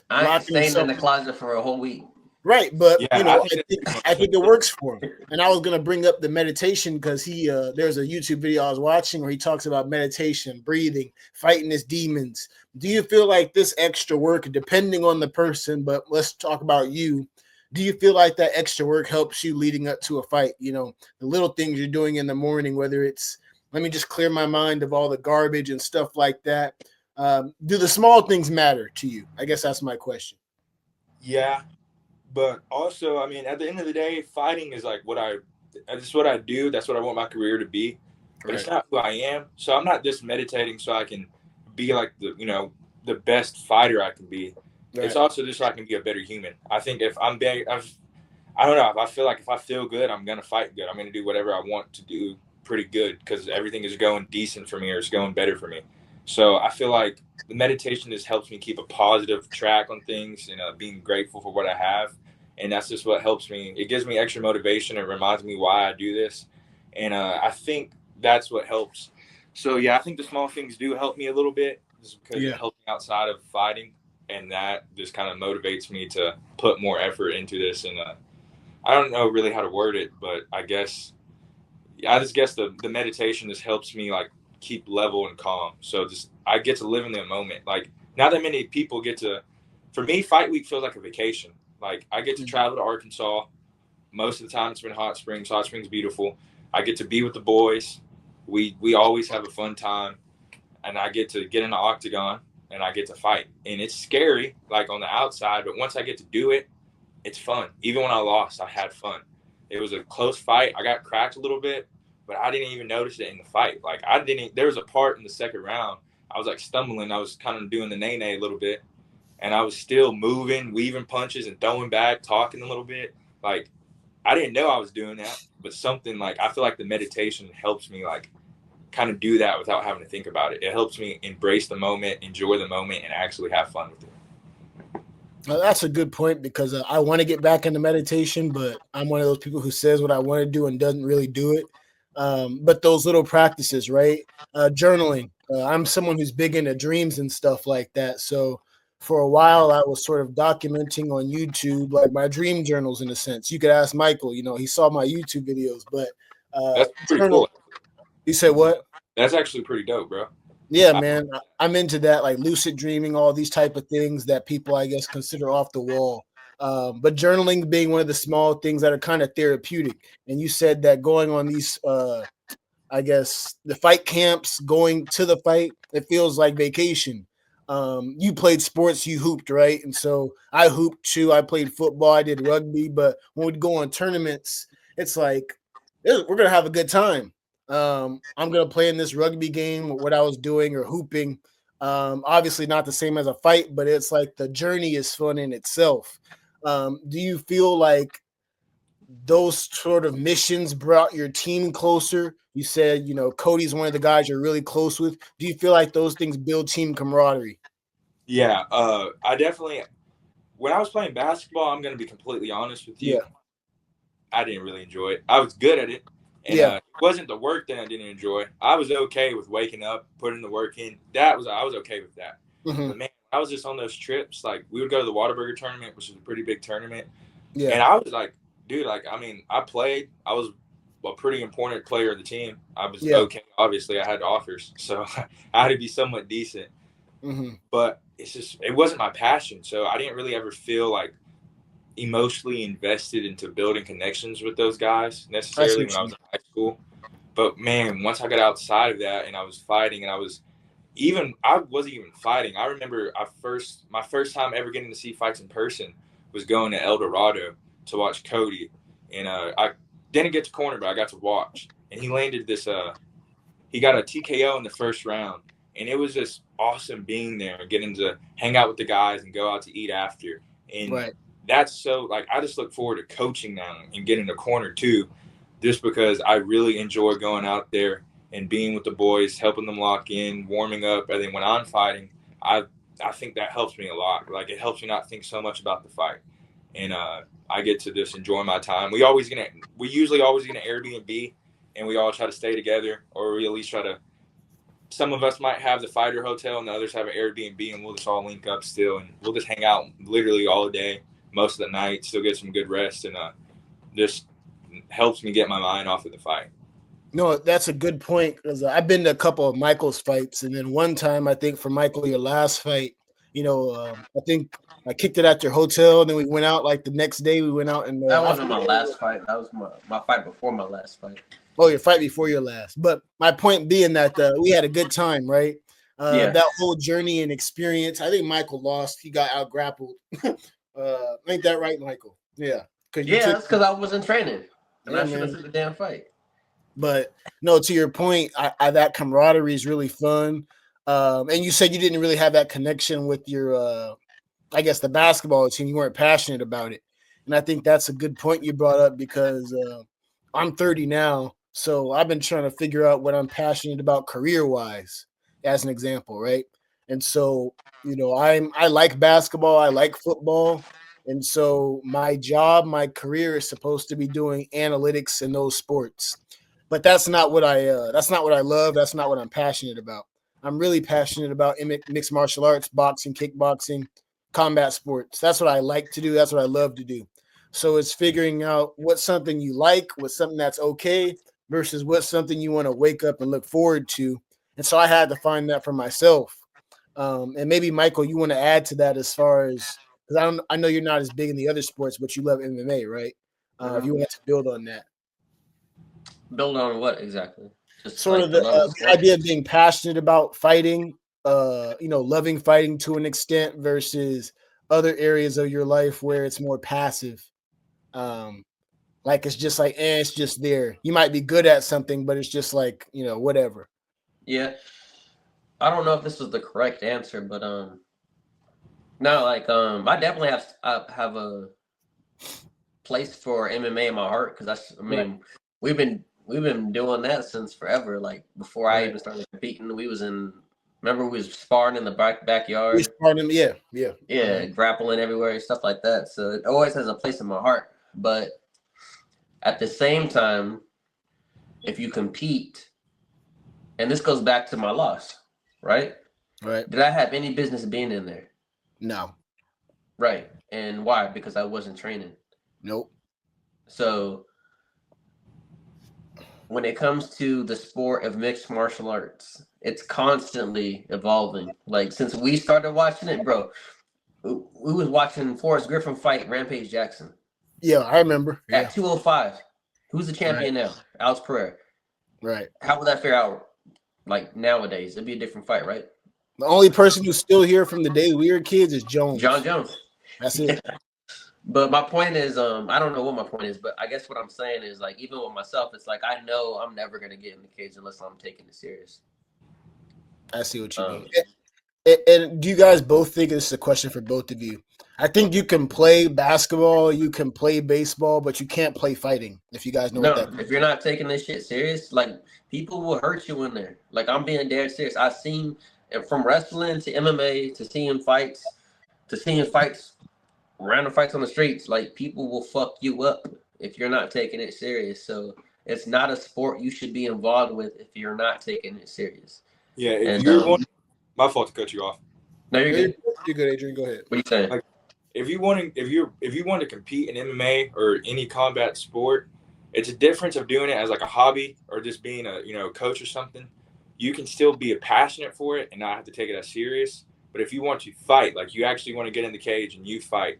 B: I ain't
A: Locking
B: staying in
A: himself.
B: the closet for a whole week.
A: Right, but
C: yeah, I think that's pretty
A: I
C: much
A: think it works for him. And I was gonna bring up the meditation because he there's a YouTube video I was watching where he talks about meditation, breathing, fighting his demons. Do you feel like this extra work, depending on the person, but let's talk about you. Do you feel like that extra work helps you leading up to a fight? You know, the little things you're doing in the morning, whether it's let me just clear my mind of all the garbage and stuff like that. Do the small things matter to you? I guess that's my question.
C: yeah. But also, at the end of the day, fighting is like that's what I do. That's what I want my career to be. But it's
A: Right.
C: not who I am. So I'm not just meditating so I can be like the best fighter I can be. It's
A: Right.
C: also just so I can be a better human. I think if I'm big, I don't know. If I feel like if I feel good, I'm gonna fight good. I'm gonna do whatever I want to do pretty good because everything is going decent for me or it's going better for me. So I feel like the meditation just helps me keep a positive track on things and being grateful for what I have, and that's just what helps me. It gives me extra motivation. It reminds me why I do this, and I think that's what helps. So yeah, I think the small things do help me a little bit just because it
A: Yeah.
C: helps me outside of fighting, and that just kind of motivates me to put more effort into this and. I don't know really how to word it, but I just guess the meditation just helps me like keep level and calm. So just I get to live in the moment. Like not that many people get to. For me, fight week feels like a vacation. Like I get to travel to Arkansas. Most of the time, it's been Hot Springs. Hot Springs beautiful. I get to be with the boys. We always have a fun time, and I get to get in the octagon and I get to fight. And it's scary, like on the outside, but once I get to do it, it's fun. Even when I lost, I had fun. It was a close fight. I got cracked a little bit, but I didn't even notice it in the fight. Like I didn't. There was a part in the second round. I was like stumbling. I was kind of doing the nay nay a little bit, and I was still moving, weaving punches and throwing back, talking a little bit. Like I didn't know I was doing that, but something like I feel like the meditation helps me like kind of do that without having to think about it. It helps me embrace the moment, enjoy the moment, and actually have fun with it.
A: Well, that's a good point because I want to get back into meditation, but I'm one of those people who says what I want to do and doesn't really do it. But those little practices, right? Journaling. I'm someone who's big into dreams and stuff like that. So for a while, I was sort of documenting on YouTube, like my dream journals in a sense. You could ask Michael, he saw my YouTube videos, but
C: That's pretty cool.
A: You said what?
C: That's actually pretty dope, bro.
A: Yeah, man, I'm into that, like lucid dreaming, all these type of things that people, I guess, consider off the wall. But journaling being one of the small things that are kind of therapeutic. And you said that going on these, I guess, the fight camps, going to the fight, it feels like vacation. You played sports, you hooped, right? And so I hooped too. I played football, I did rugby, but when we'd go on tournaments, it's like we're gonna have a good time. I'm gonna play in this rugby game, what I was doing or hooping. Obviously not the same as a fight, but it's like the journey is fun in itself. Do you feel like those sort of missions brought your team closer? You said, Cody's one of the guys you're really close with. Do you feel like those things build team camaraderie?
C: Yeah, I definitely. When I was playing basketball, I'm going to be completely honest with you.
A: Yeah.
C: I didn't really enjoy it. I was good at it. And it wasn't the work that I didn't enjoy. I was okay with waking up, putting the work in. I was okay with that.
A: Mm-hmm.
C: But man, I was just on those trips. Like we would go to the Whataburger tournament, which is a pretty big tournament.
A: Yeah.
C: And I was like, dude, I played. I was a pretty important player of the team. I was okay. Obviously, I had offers, so I had to be somewhat decent.
A: Mm-hmm.
C: But it wasn't my passion. So I didn't really ever feel like emotionally invested into building connections with those guys necessarily when I was in high school. But man, once I got outside of that and I was fighting, and I wasn't even fighting. I remember my first time ever getting to see fights in person was going to El Dorado to watch Cody, and I didn't get to corner, but I got to watch, and he landed this he got a TKO in the first round, and it was just awesome being there and getting to hang out with the guys and go out to eat after. And that's so, like, I just look forward to coaching now and getting a corner too, just because I really enjoy going out there and being with the boys, helping them lock in, warming up. And then when I'm fighting, I think that helps me a lot. Like, it helps me not think so much about the fight. And I get to just enjoy my time. We usually always get an Airbnb, and we all try to stay together, or we at least try to. Some of us might have the fighter hotel, and the others have an Airbnb, and we'll just all link up still, and we'll just hang out literally all day, most of the night, still get some good rest, and just helps me get my mind off of the fight.
A: No, that's a good point, because I've been to a couple of Michael's fights, and then one time, I think for Michael, your last fight, I think I kicked it at your hotel, and then we went out like the next day. We went out and
B: that wasn't my last fight. That was my fight before my last fight.
A: Oh, your fight before your last. But my point being that we had a good time, right? That whole journey and experience. I think Michael lost. He got out grappled. Ain't that right, Michael? Yeah.
B: That's because I was in training, and I should have took the damn fight.
A: But no, to your point, that camaraderie is really fun. And you said you didn't really have that connection with your, I guess, the basketball team. You weren't passionate about it. And I think that's a good point you brought up, because I'm 30 now. So I've been trying to figure out what I'm passionate about career-wise, as an example, right? And so, I like basketball, I like football. And so my career is supposed to be doing analytics in those sports. But that's not what I love. That's not what I'm passionate about. I'm really passionate about mixed martial arts, boxing, kickboxing, combat sports. That's what I like to do. That's what I love to do. So it's figuring out what's something you like, what's something that's okay, versus what's something you want to wake up and look forward to. And so I had to find that for myself. And maybe, Michael, you want to add to that as far as, because I know you're not as big in the other sports, but you love MMA, right? If you want to build on that.
B: Build on what exactly? Just
A: sort of the idea of being passionate about fighting, loving fighting to an extent versus other areas of your life where it's more passive. Like it's just like, it's just there. You might be good at something, but it's just like, whatever.
B: Yeah. I don't know if this is the correct answer, but no, like I definitely have a place for MMA in my heart, because we've been we've been doing that since forever. Like before I even started competing, remember we was sparring in the backyard.
A: We sparred him, yeah.
B: Grappling everywhere and stuff like that. So it always has a place in my heart. But at the same time, if you compete, and this goes back to my loss, right?
A: Right.
B: Did I have any business being in there?
A: No.
B: Right. And why? Because I wasn't training.
A: Nope.
B: So when it comes to the sport of mixed martial arts, it's constantly evolving. Like since we started watching it, bro, we was watching Forrest Griffin fight Rampage Jackson.
A: Yeah, I remember.
B: At 205. Who's the champion now? Alex Pereira.
A: Right.
B: How would that fare out? Like nowadays, it'd be a different fight, right?
A: The only person who's still here from the day we were kids is Jones.
B: John Jones.
A: That's it.
B: But my point is, I don't know what my point is, but I guess what I'm saying is, like, even with myself, it's like I know I'm never gonna get in the cage unless I'm taking it serious.
A: I see what you mean. And do you guys both think this is a question for both of you? I think you can play basketball, you can play baseball, but you can't play fighting. If you guys know what that means.
B: If you're not taking this shit serious, like people will hurt you in there. Like I'm being dead serious. I've seen from wrestling to MMA to seeing fights, random fights on the streets. Like people will fuck you up if you're not taking it serious. So it's not a sport you should be involved with if you're not taking it serious.
C: Yeah, if you're my fault to cut you off.
B: No, you're good.
A: You're good, Adrian. Go ahead.
B: What are you saying?
C: Like, if you want to compete in MMA or any combat sport, it's a difference of doing it as like a hobby or just being a coach or something. You can still be passionate for it and not have to take it as serious. But if you want to fight, like you actually want to get in the cage and you fight,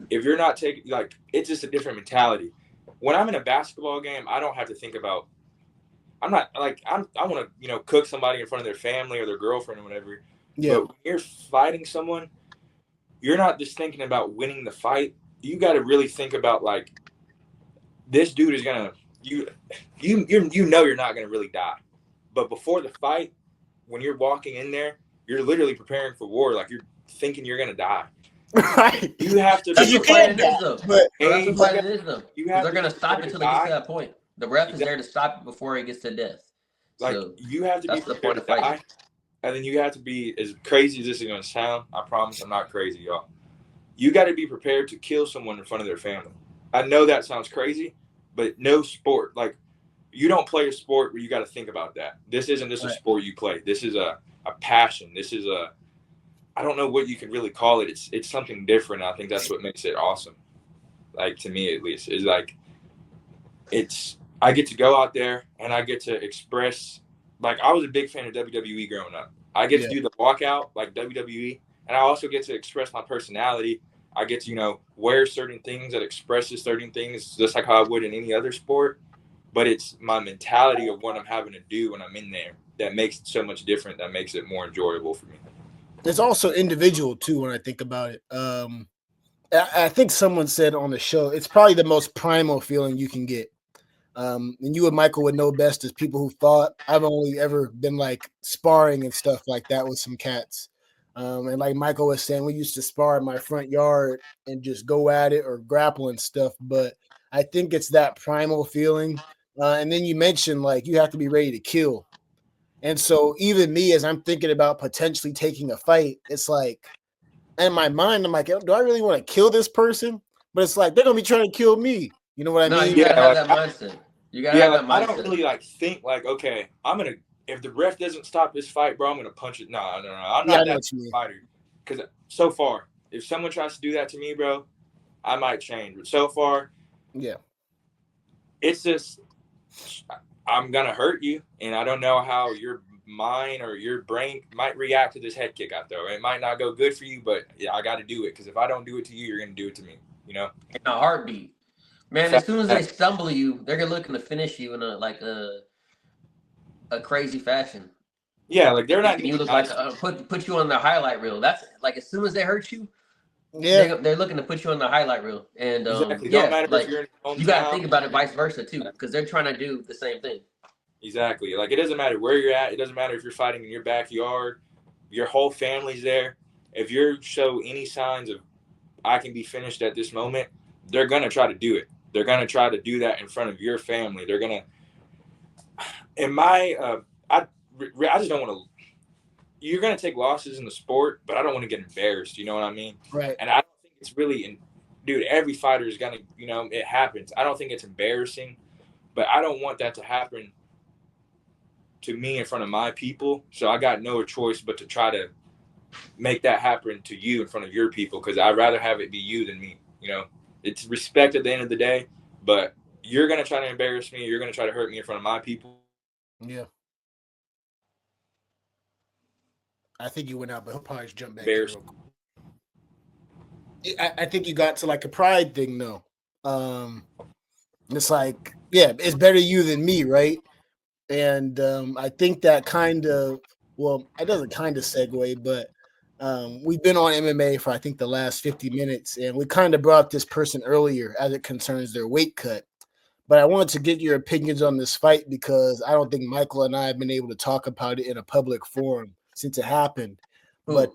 C: if you're not taking it's just a different mentality. When I'm in a basketball game, I don't have to think about. I'm not I want to cook somebody in front of their family or their girlfriend or whatever.
A: Yeah.
C: But when you're fighting someone, you're not just thinking about winning the fight. You got to really think about like, this dude is gonna you're not gonna really die, but before the fight, when you're walking in there, you're literally preparing for war. Like you're thinking you're gonna die.
A: Right.
C: You have to.
B: That's what fighting is, though. They're gonna stop it until it gets to that point. The ref is there to stop it before it gets to death.
C: Like
B: so
C: you have to be
B: the point
C: to
B: of fighting.
C: die. And then you have to be, as crazy as this is going to sound, I promise I'm not crazy, y'all. You got to be prepared to kill someone in front of their family. I know that sounds crazy, but no sport, like you don't play a sport where you got to think about that. This isn't just a sport you play. This is a passion. This is I don't know what you can really call it. It's something different. I think that's what makes it awesome. Like to me, at least, is like, I get to go out there and I get to express. Like, I was a big fan of WWE growing up. I get to do the walkout like WWE, and I also get to express my personality. I get to, wear certain things that expresses certain things, just like how I would in any other sport. But it's my mentality of what I'm having to do when I'm in there that makes it so much different, that makes it more enjoyable for me.
A: It's also individual, too, when I think about it. I think someone said on the show, it's probably the most primal feeling you can get. And you and Michael would know best as people who fought. I've only ever been like sparring and stuff like that with some cats. And like Michael was saying, we used to spar in my front yard and just go at it or grapple and stuff. But I think it's that primal feeling. And then you mentioned like you have to be ready to kill. And so even me, as I'm thinking about potentially taking a fight, it's like in my mind, I'm like, do I really want to kill this person? But it's like they're gonna be trying to kill me. You know what I mean?
B: You gotta have that mindset. You gotta have that mindset.
C: I don't really think okay, if the ref doesn't stop this fight, bro, I'm gonna punch it. No. I'm not that fighter. Because so far, if someone tries to do that to me, bro, I might change. But so far, it's just I'm gonna hurt you, and I don't know how your mind or your brain might react to this head kick I throw. It might not go good for you, but I got to do it because if I don't do it to you, you're gonna do it to me. In
B: a heartbeat. Man, as soon as they stumble you, they're looking to finish you in a crazy fashion.
C: Yeah, like they're not.
B: You look like put you on the highlight reel. That's like as soon as they hurt you, they're looking to put you on the highlight reel. And
C: exactly. Don't matter
B: like,
C: if you're in
B: you got to think about it vice versa too, because they're trying to do the same thing.
C: Exactly. Like it doesn't matter where you're at. It doesn't matter if you're fighting in your backyard. Your whole family's there. If you show any signs of I can be finished at this moment, they're gonna try to do it. They're going to try to do that in front of your family. They're going to I just don't want to. You're going to take losses in the sport, but I don't want to get embarrassed. You know what I mean?
A: Right.
C: And I don't think it's really, dude, every fighter is going to, it happens. I don't think it's embarrassing, but I don't want that to happen to me in front of my people. So I got no choice but to try to make that happen to you in front of your people, because I'd rather have it be you than me. It's respect at the end of the day, but you're going to try to embarrass me. You're going to try to hurt me in front of my people.
A: Yeah. I think you went out, but he'll probably just jump back in real quick. I think you got to like a pride thing, though. It's like, yeah, it's better you than me, right? And I think that kind of, well, it doesn't kind of segue, but we've been on MMA for I think the last 50 minutes, and we kind of brought up this person earlier as it concerns their weight cut. But I wanted to get your opinions on this fight because I don't think Michael and I have been able to talk about it in a public forum since it happened. But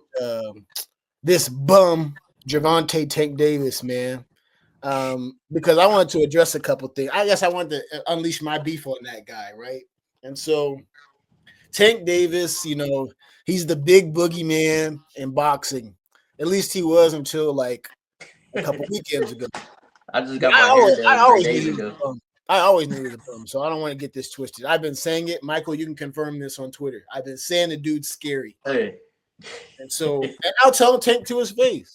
A: this bum, Gervonta Tank Davis, man, because I wanted to address a couple things. I guess I wanted to unleash my beef on that guy, right? And so Tank Davis, he's the big boogeyman in boxing. At least he was until like a couple weekends ago.
B: I just got my hair done 3 days ago.
A: I always knew he was a bum, so I don't want to get this twisted. I've been saying it. Michael, you can confirm this on Twitter. I've been saying the dude's scary.
B: Hey.
A: And I'll tell Tank to his face.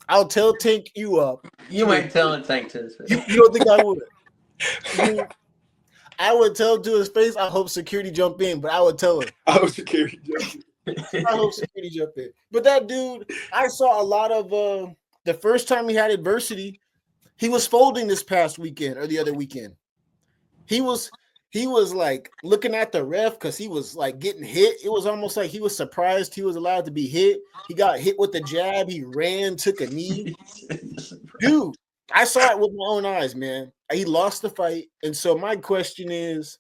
A: I'll tell Tank you up.
B: You ain't telling Tank to his face.
A: You don't think I would? I would tell him to his face. I hope security jump in, but I would tell him.
C: I hope security
A: jump in. But that dude, I saw a lot of the first time he had adversity, he was folding this past weekend or the other weekend. He was like looking at the ref because he was like getting hit. It was almost like he was surprised he was allowed to be hit. He got hit with the jab. He ran, took a knee. Dude, I saw it with my own eyes, man. He lost the fight. And so my question is,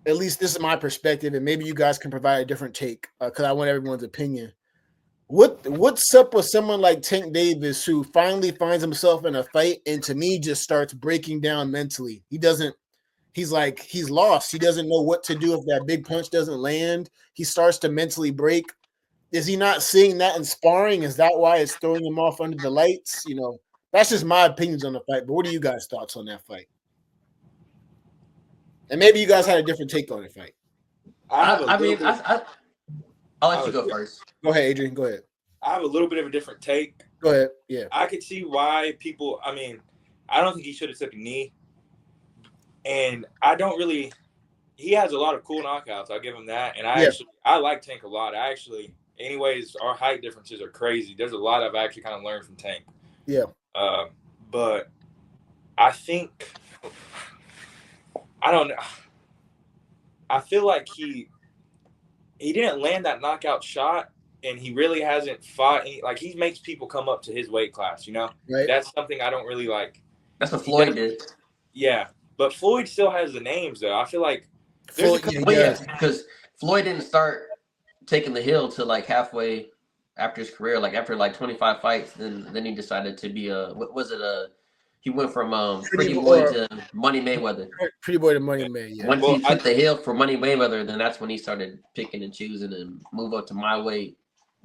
A: at least this is my perspective, and maybe you guys can provide a different take because I want everyone's opinion. What's up with someone like Tank Davis who finally finds himself in a fight and to me just starts breaking down mentally? He's lost. He doesn't know what to do if that big punch doesn't land. He starts to mentally break. Is he not seeing that in sparring? Is that why it's throwing him off under the lights? That's just my opinions on the fight. But what are you guys' thoughts on that fight? And maybe you guys had a different take on the fight.
B: I'll let you go first.
A: Go ahead, Adrian. Go ahead.
C: I have a little bit of a different take.
A: Go ahead. Yeah.
C: I could see why people, I don't think he should have took a knee. And he has a lot of cool knockouts. I'll give him that. And I like Tank a lot. Anyways, our height differences are crazy. There's a lot I've actually kind of learned from Tank.
A: Yeah.
C: But I think, I don't know. I feel like he didn't land that knockout shot, and he really hasn't fought he makes people come up to his weight class, Right. That's something I don't really like.
B: That's what Floyd did.
C: Yeah. But Floyd still has the names, though. I feel like
B: because Floyd didn't start taking the hill till like halfway after his career, like after like 25 fights. Then he decided to be he went from Pretty Boy to Money Mayweather.
A: Pretty Boy to Money May. Yeah.
B: Once he took the hill for Money Mayweather, then that's when he started picking and choosing and move up to my weight,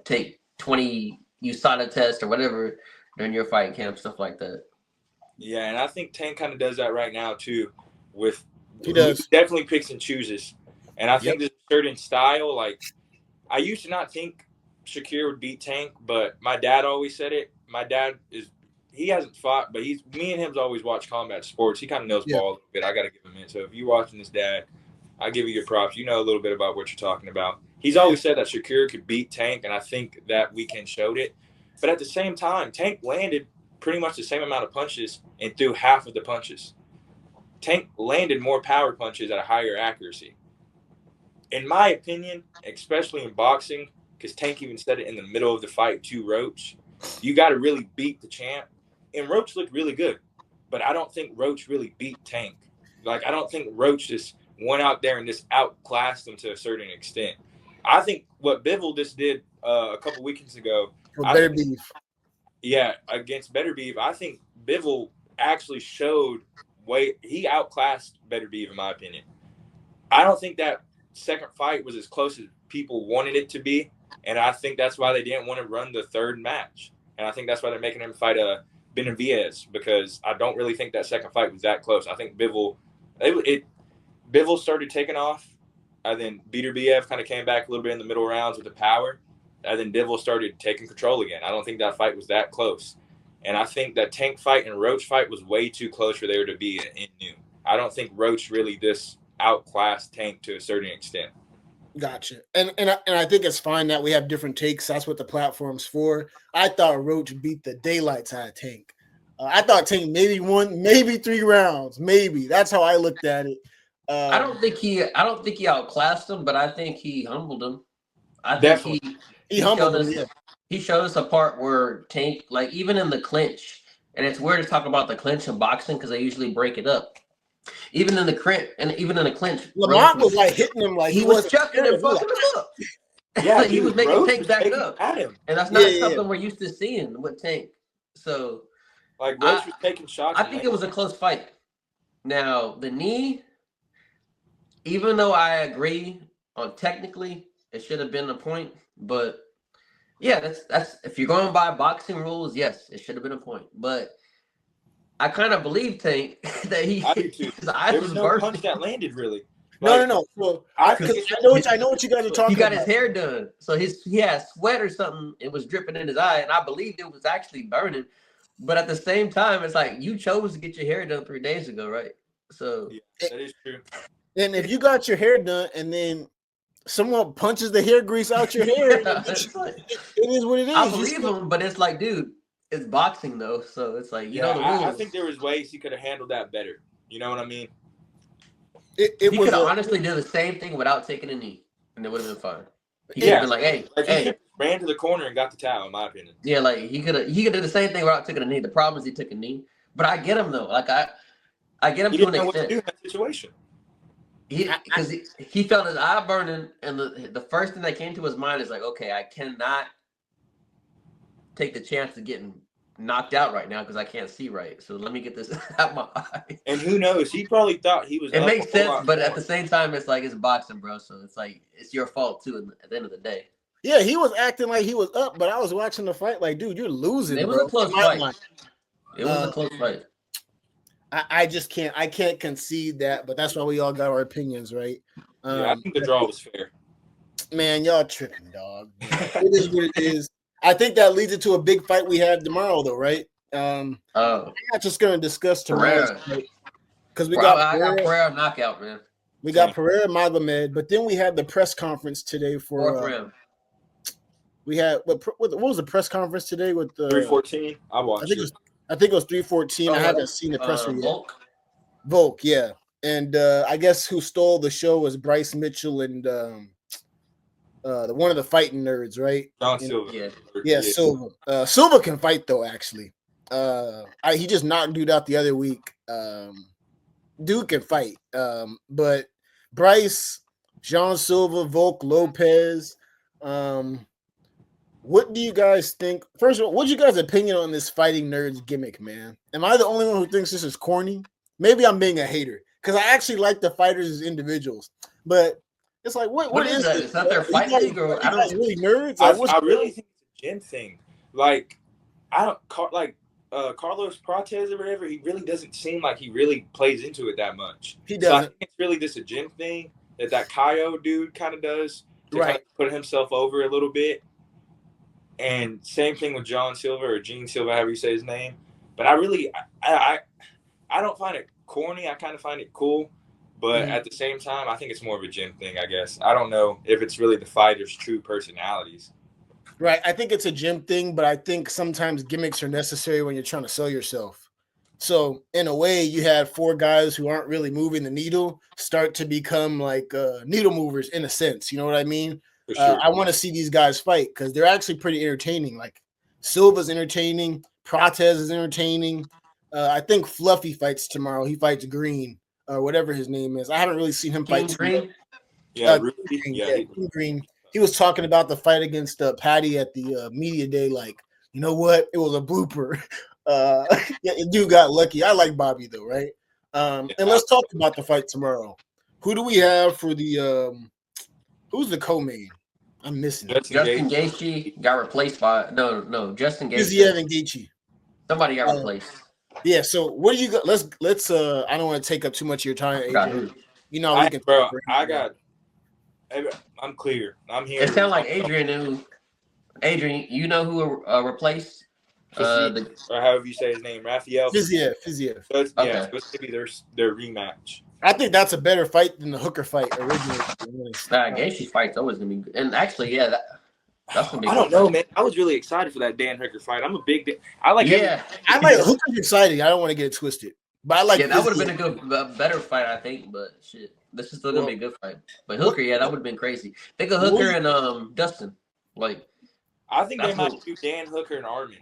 B: take 20 USADA test or whatever during your fight camp, stuff like that.
C: Yeah, and I think Tank kind of does that right now too.
A: He
C: definitely picks and chooses, and I think there's a certain style. Like I used to not think Shakir would beat Tank, but my dad always said it. My dad he hasn't fought, but me and him's always watched combat sports. He kind of knows ball a little bit. I got to give him it. So if you're watching this, Dad, I give you your props. You know a little bit about what you're talking about. He's always said that Shakir could beat Tank, and I think that weekend showed it. But at the same time, Tank landed pretty much the same amount of punches and threw half of the punches. Tank landed more power punches at a higher accuracy. In my opinion, especially in boxing, because Tank even said it in the middle of the fight to Roach, you got to really beat the champ. And Roach looked really good, but I don't think Roach really beat Tank. Like, I don't think Roach just went out there and just outclassed him to a certain extent. I think what Bivol just did a couple weekends ago.
A: Better Beef.
C: Yeah, against Better Beef. I think Bivol actually showed he outclassed Better Beef, in my opinion. I don't think that second fight was as close as people wanted it to be, and I think that's why they didn't want to run the third match, and I think that's why they're making him fight Benavidez, because I don't really think that second fight was that close. I think Bivol started taking off, and then Beterbiev kind of came back a little bit in the middle rounds with the power, and then Bivol started taking control again. I don't think that fight was that close, and I think that Tank fight and Roach fight was way too close for there to be in noon. I don't think Roach really outclassed Tank to a certain extent.
A: Gotcha. And I think it's fine that we have different takes. That's what the platform's for. I thought Roach beat the daylights out of Tank. I thought Tank maybe 3 rounds. Maybe. That's how I looked at it.
B: I don't think he outclassed him, but I think he humbled him. I think he humbled him. Yeah. He showed us a part where Tank, like even in the clinch, and it's weird to talk about the clinch in boxing because they usually break it up. Even in the clinch,
A: Lamont was like hitting him like
B: he was chucking and fucking him up. Yeah, he was making Tank back up at him, and that's not something we're used to seeing with Tank. So,
C: like Roach was taking shots.
B: I think it was a close fight. Now the knee, even though I agree on technically it should have been a point, but yeah, that's if you're going by boxing rules, yes, it should have been a point, but. I kind of believe Tank that
C: I do too. There was no punch that landed really.
A: Like, no. Well, I know what you guys are talking about.
B: He got his hair done, so he had sweat or something. It was dripping in his eye, and I believed it was actually burning. But at the same time, it's like you chose to get your hair done 3 days ago, right? So
C: yeah, that is true.
A: And if you got your hair done and then someone punches the hair grease out your hair, it is what it is.
B: I believe him, but it's like, dude. It's boxing though, so it's like you know the rules.
C: I think there was ways he could have handled that better. You know what I mean?
B: He could have honestly done the same thing without taking a knee, and it would have been fine. He could have been like, "Hey,
C: ran to the corner and got the towel." In my opinion,
B: yeah, like he could do the same thing without taking a knee. The problem is he took a knee, but I get him though. Like I get him
C: he
B: to an
C: extent. What to
B: extent.
C: do in that situation?
B: Because he felt his eye burning, and the first thing that came to his mind is like, okay, I cannot take the chance of getting knocked out right now because I can't see right. So let me get this out my eye.
C: And who knows? He probably thought he was.
B: It makes sense, but at the same time, it's like it's boxing, bro. So it's like it's your fault too. At the end of the day.
A: Yeah, he was acting like he was up, but I was watching the fight like, dude, you're losing.
B: It was a close fight. It was a close fight.
A: I just can't. I can't concede that, but that's why we all got our opinions, right?
C: I think the draw was fair.
A: Man, y'all tripping, dog. It is what it is. I think that leads into a big fight we have tomorrow, though, right? I'm not just going to discuss tomorrow because we got
B: Pereira knockout, man.
A: We got Pereira Magomed, but then we had the press conference today for. We had what was the press conference today with the
C: 314? I watched it.
A: I think it was 314. I haven't seen the press yet. Volk, yeah. And I guess who stole the show was Bryce Mitchell and one of the fighting nerds, right?
C: John Silva.
A: Yeah, Silva. Silva can fight though, actually. He just knocked dude out the other week. Dude can fight. But Bryce, John Silva, Volk, Lopez. What do you guys think? First of all, what's your guys' opinion on this fighting nerds gimmick, man? Am I the only one who thinks this is corny? Maybe I'm being a hater because I actually like the fighters as individuals, but it's like, what is this?
B: Is that their fight league or
A: I don't really nerds?
C: Like, I really think it's a gym thing. Like, I don't like Carlos Prates or whatever. He really doesn't seem like he really plays into it that much.
A: He doesn't.
C: So I think it's really just a gym thing that Kaio dude kind of does to kind of put himself over a little bit. And same thing with John Silva or Gene Silva, however you say his name. But I don't find it corny. I kind of find it cool. But at the same time, I think it's more of a gym thing, I guess. I don't know if it's really the fighters' true personalities.
A: Right. I think it's a gym thing, but I think sometimes gimmicks are necessary when you're trying to sell yourself. So in a way, you had 4 guys who aren't really moving the needle start to become like needle movers in a sense. You know what I mean? Sure. I want to see these guys fight because they're actually pretty entertaining. Like Silva's entertaining, Prates is entertaining. I think Fluffy fights tomorrow. He fights Green or whatever his name is. I haven't really seen him fight
B: Green.
A: Green. He was talking about the fight against Patty at the media day. Like, you know what? It was a blooper. Dude got lucky. I like Bobby though, right? And let's talk about the fight tomorrow. Who do we have for the who's the co-main? I'm missing it.
B: Justin Gaethje got replaced by Justin Gaethje.
A: Fiziev and Gaethje.
B: Somebody got replaced.
A: Yeah. So what do you got? Let's. I don't want to take up too much of your time, Adrian. You know, we can.
C: I'm clear. I'm here.
B: It sounds like Adrian knew. Adrian, you know who replaced?
C: Or however you say his name, Raphael.
A: Fiziev.
C: So it's, yeah, it's supposed to be their rematch.
A: I think that's a better fight than the Hooker fight originally.
B: Gaethje's fight's always gonna be good. And actually, yeah, that's gonna be.
C: I don't know, man. I was really excited for that Dan Hooker fight. I'm a big. I like.
A: Yeah, I like Hooker's exciting. I don't want to get it twisted, but I like.
B: Yeah, that would have been a better fight, I think. But shit, this is still gonna be a good fight. But Hooker, yeah, that would have been crazy. Think of Hooker and Dustin. Like,
C: I think they might do Dan Hooker and Armin,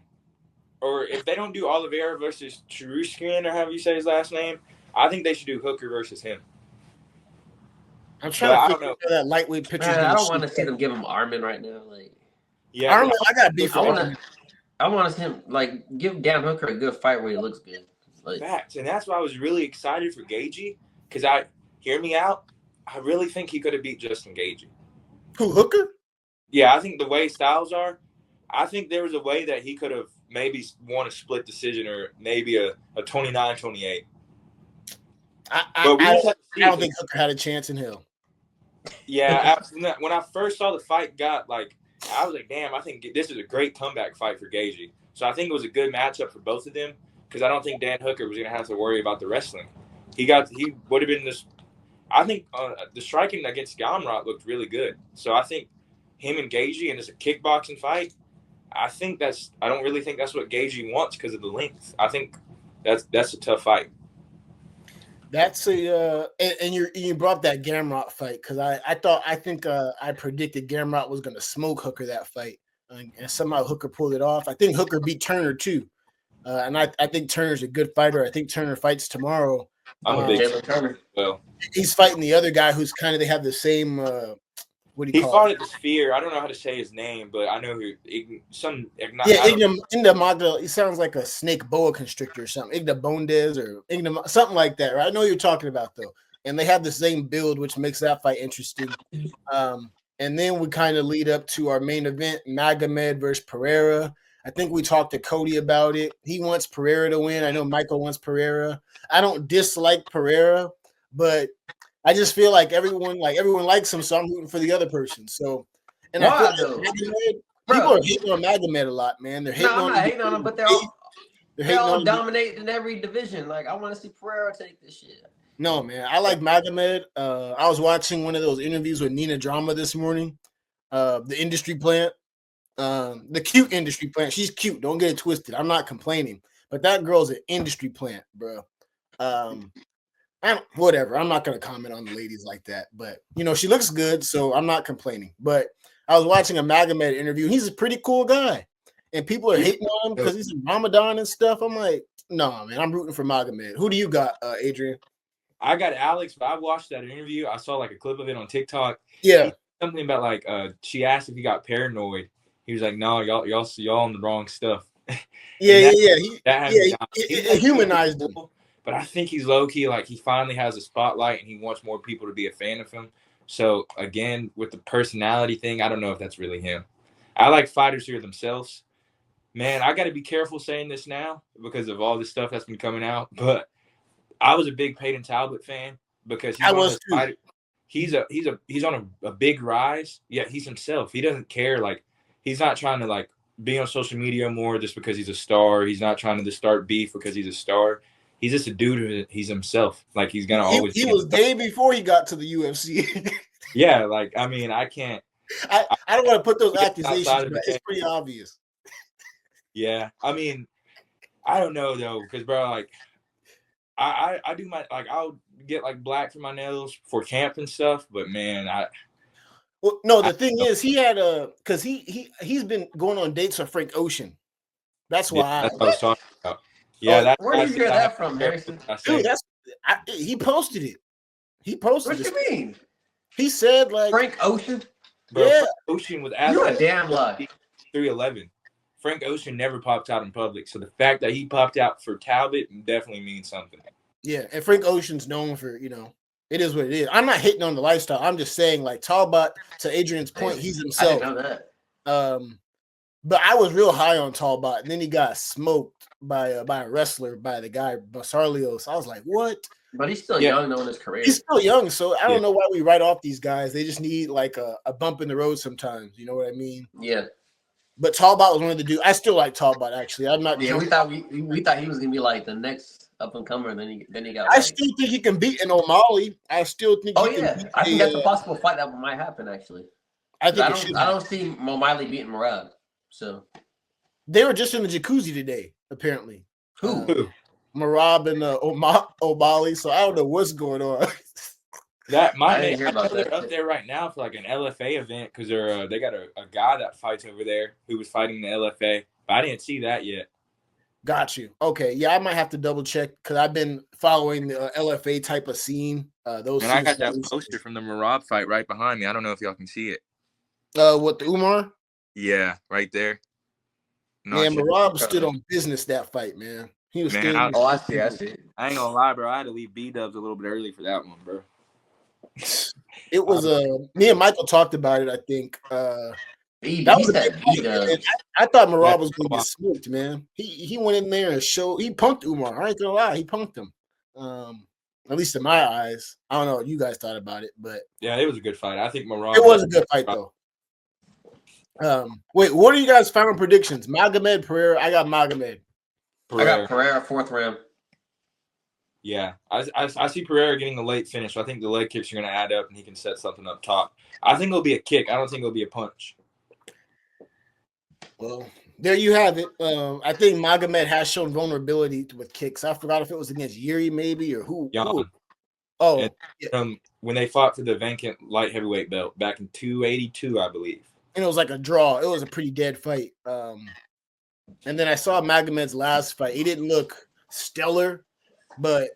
C: or if they don't do Oliveira versus Cheruskin or however you say his last name. I think they should do Hooker versus him.
A: I'm trying to figure out that lightweight picture.
B: I don't want to see them give him Armin right now. Like,
A: yeah, Armin, I got beef.
B: I want to see him give Dan Hooker a good fight where he looks good. Like,
C: facts, and that's why I was really excited for Gaethje because hear me out. I really think he could have beat Justin Gaethje.
A: Who, Hooker?
C: Yeah, I think the way styles are, I think there was a way that he could have maybe won a split decision or maybe a 29-28.
A: I don't think Hooker had a chance in hell.
C: Yeah, when I first saw the fight, I was like, damn, I think this is a great comeback fight for Gaethje. So I think it was a good matchup for both of them because I don't think Dan Hooker was going to have to worry about the wrestling. He would have been this. I think the striking against Gamrot looked really good. So I think him and Gaethje, and it's a kickboxing fight. I don't really think that's what Gaethje wants because of the length. I think that's a tough fight.
A: That's and you brought that Gamrot fight because I think I predicted Gamrot was going to smoke Hooker that fight, and somehow Hooker pulled it off. I think Hooker beat Turner too, and I think Turner's a good fighter. I think Turner fights tomorrow.
C: I'm a big Turner. Well,
A: he's fighting the other guy who's they have the same. What do you call
C: fought
A: it?
C: At the Sphere. I don't know how to say his name, but I know who.
A: Igna. He sounds like a snake boa constrictor or something. Igna Bondes or Igna, something like that. Right? I know what you're talking about though. And they have the same build, which makes that fight interesting. And then we kind of lead up to our main event, Magomed versus Pereira. I think we talked to Cody about it. He wants Pereira to win. I know Michael wants Pereira. I don't dislike Pereira, but I just feel like everyone likes him, so I'm rooting for the other person. So, and I feel like people are hating on Magomed a lot, man. They're hating on him.
B: I'm not hating on him, but they're all dominating in every division. Like, I want to see Pereira take this shit.
A: No, man. I like Magomed. I was watching one of those interviews with Nina Drama this morning. The industry plant. The cute industry plant. She's cute. Don't get it twisted. I'm not complaining. But that girl's an industry plant, bro. Whatever. I'm not going to comment on the ladies like that. But, she looks good, so I'm not complaining. But I was watching a Magomed interview. He's a pretty cool guy. And people are hating on him because he's in Ramadan and stuff. I'm like, no, man. I'm rooting for Magomed. Who do you got, Adrian?
C: I got Alex, but I watched that interview. I saw a clip of it on TikTok.
A: Yeah.
C: Something about she asked if he got paranoid. He was like, no, y'all on the wrong stuff.
A: Yeah. It humanized him.
C: But I think he's low-key, he finally has a spotlight and he wants more people to be a fan of him. So, again, with the personality thing, I don't know if that's really him. I like fighters who are themselves. Man, I got to be careful saying this now because of all this stuff that's been coming out. But I was a big Peyton Talbot fan because he's on a big rise. Yeah, he's himself. He doesn't care. He's not trying to, be on social media more just because he's a star. He's not trying to just start beef because he's a star. He's just a dude who he's himself. He's gonna always.
A: He was gay before he got to the UFC.
C: Yeah, I can't.
A: I don't want to put those accusations, but it's pretty obvious.
C: Yeah, I don't know though, because bro, I do my I'll get black for my nails for camp and stuff, but man,
A: Well, no, the thing is, he had because he's been going on dates with Frank Ocean. That's why.
C: That's what I was talking about. Yeah,
B: where did you hear that from, Harrison?
A: Dude, he posted it. He posted.
B: What you mean?
A: He said
B: Frank Ocean.
C: Bro,
A: yeah,
C: Frank Ocean was
B: you're a damn lie.
C: 311. Frank Ocean never popped out in public, so the fact that he popped out for Talbot definitely means something.
A: Yeah, and Frank Ocean's known for It is what it is. I'm not hating on the lifestyle. I'm just saying, like Talbot, to Adrian's point, he's himself.
B: I didn't know that.
A: But I was real high on Talbot, and then he got smoked by a wrestler, by the guy Basarlios. I was like, what?
B: But he's still young though in his career.
A: He's still young, so I don't know why we write off these guys. They just need like a bump in the road sometimes. You know what I mean?
B: Yeah.
A: But Talbot was one of the dudes. I still like Talbot actually. I'm not.
B: Yeah, we thought he was gonna be like the next up and comer. Then he got.
A: I still think he can beat an O'Malley. I still think.
B: Oh yeah, I think that's a possible fight that might happen actually. I don't see O'Malley beating Merab. So
A: they were just in the jacuzzi today, apparently.
B: Who?
A: Merab and O'Malley. So I don't know what's going on.
C: That might be. I know they're up there right now for like an LFA event because they got a guy that fights over there who was fighting the LFA, but I didn't see that yet.
A: Got you. Okay, yeah, I might have to double check because I've been following the LFA type of scene. Those.
C: And I got that poster from the Merab fight right behind me. I don't know if y'all can see it.
A: What, the Umar?
C: Yeah, right there.
A: Man, Merab stood on business that fight, man. He was.
C: Man,
B: I see. I
C: ain't gonna lie, bro. I had to leave B-dubs a little bit early for that one, bro.
A: It was me and Michael talked about it. I think that was I thought Merab was going to get smoked, man. He went in there and showed. He punked Umar. I ain't gonna lie, he punked him. At least in my eyes. I don't know what you guys thought about it, but
C: yeah, it was a good fight. I think Merab.
A: It was a good fight though. Wait, what are you guys' final predictions? Magomed, Pereira. I got Magomed.
B: I got Pereira 4th round.
C: Yeah, I see Pereira getting a late finish. So I think the leg kicks are going to add up and he can set something up top. I think it'll be a kick. I don't think it'll be a punch.
A: Well, there you have it. I think Magomed has shown vulnerability with kicks. I forgot if it was against Yuri maybe or who.
C: Jan.
A: Oh,
C: when they fought for the vacant light heavyweight belt back in 282, I believe.
A: And it was like a draw. It was a pretty dead fight. And then I saw Magomed's last fight. He didn't look stellar, but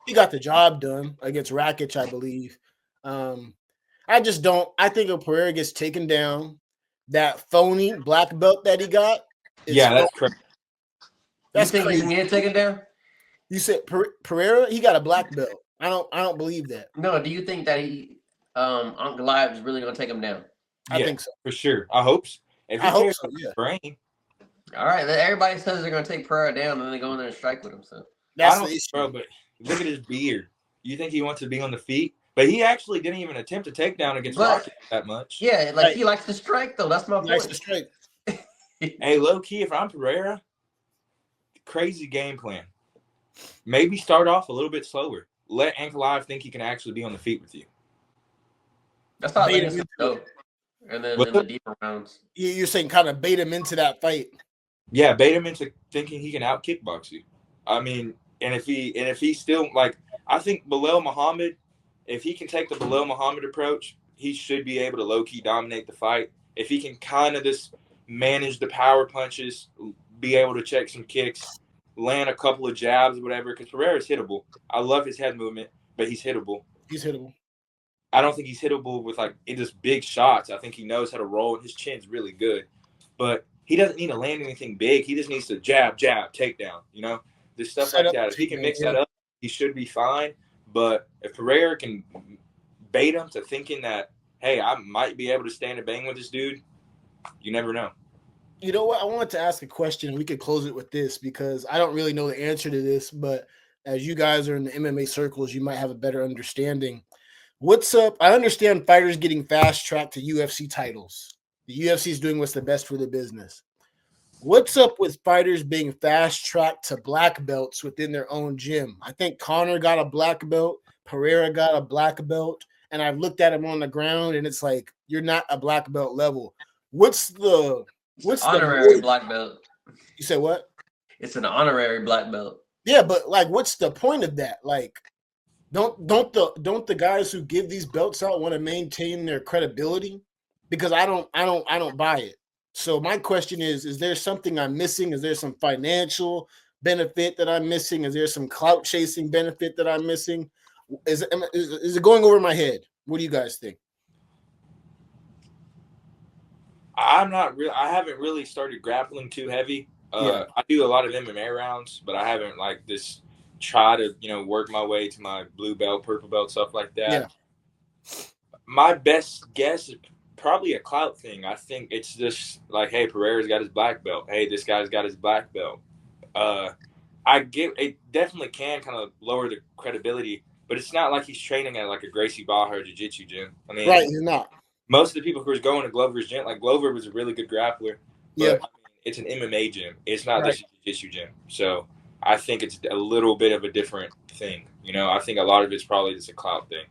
A: he got the job done against Rakic, I believe. I just don't. I think if Pereira gets taken down, that phony black belt that he got.
C: That's crazy.
B: That's crazy. He's gonna get taken down?
A: You said Pereira? He got a black belt. I don't believe that.
B: No. Do you think that Uncle Live is really gonna take him down?
A: I think so.
C: For sure. I hope so.
A: I hope so, yeah.
C: Brain.
B: All right. Everybody says they're going to take Pereira down, and then they go in there and strike with him. So
A: that's the issue.
C: Bro, but look at his beard. You think he wants to be on the feet? But he actually didn't even attempt a takedown against Rocky that much.
B: Yeah, he likes to strike, though. That's my point. He likes to strike.
C: Hey, low-key, if I'm Pereira, crazy game plan. Maybe start off a little bit slower. Let Ankalaev think he can actually be on the feet with you.
B: That's not dope. And then in the deeper rounds.
A: You're saying kind of bait him into that fight.
C: Yeah, bait him into thinking he can out kickbox you. I mean, and if he still I think Belal Muhammad, if he can take the Belal Muhammad approach, he should be able to low key dominate the fight. If he can kind of just manage the power punches, be able to check some kicks, land a couple of jabs or whatever, because Pereira's hittable. I love his head movement, but he's hittable.
A: He's hittable.
C: I don't think he's hittable with just big shots. I think he knows how to roll, and his chin's really good. But he doesn't need to land anything big. He just needs to jab, takedown. This stuff like that. If he can mix that up, he should be fine. But if Pereira can bait him to thinking that, hey, I might be able to stand and bang with this dude, you never know.
A: You know what? I wanted to ask a question. We could close it with this because I don't really know the answer to this. But as you guys are in the MMA circles, you might have a better understanding. What's up? I understand fighters getting fast-tracked to UFC titles. The UFC is doing what's the best for the business. What's up with fighters being fast-tracked to black belts within their own gym? I think Conor got a black belt. Pereira got a black belt. And I've looked at him on the ground, and it's like, you're not a black belt level. What's
B: honorary black belt?
A: You said what?
B: It's an honorary black belt.
A: Yeah, but what's the point of that? Don't the guys who give these belts out want to maintain their credibility? Because I don't buy it. So my question is there something I'm missing? Is there some financial benefit that I'm missing? Is there some clout chasing benefit that I'm missing? Is it going over my head? What do you guys think?
C: I haven't really started grappling too heavy. I do a lot of MMA rounds, but I haven't try to, work my way to my blue belt, purple belt, stuff like that.
A: Yeah.
C: My best guess is probably a clout thing. I think it's just like, hey, Pereira's got his black belt. Hey, this guy's got his black belt. I get it definitely can kind of lower the credibility, but it's not like he's training at like a Gracie Barra jiu-jitsu gym. I mean,
A: right, he's not.
C: Most of the people who are going to Glover's gym, like Glover was a really good grappler, but I mean, it's an MMA gym. It's not just a jiu-jitsu gym. So I think it's a little bit of a different thing. I think a lot of it's probably just a clout thing.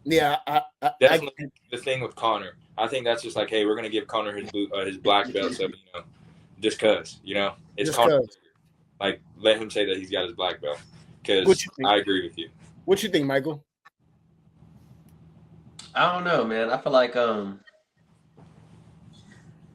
A: Yeah,
C: definitely the thing with Connor. I think that's just like, hey, we're gonna give Connor his black belt, so just cause it's Connor. Like, let him say that he's got his black belt. Because I agree with you.
A: What you think, Michael?
B: I don't know, man. I feel like I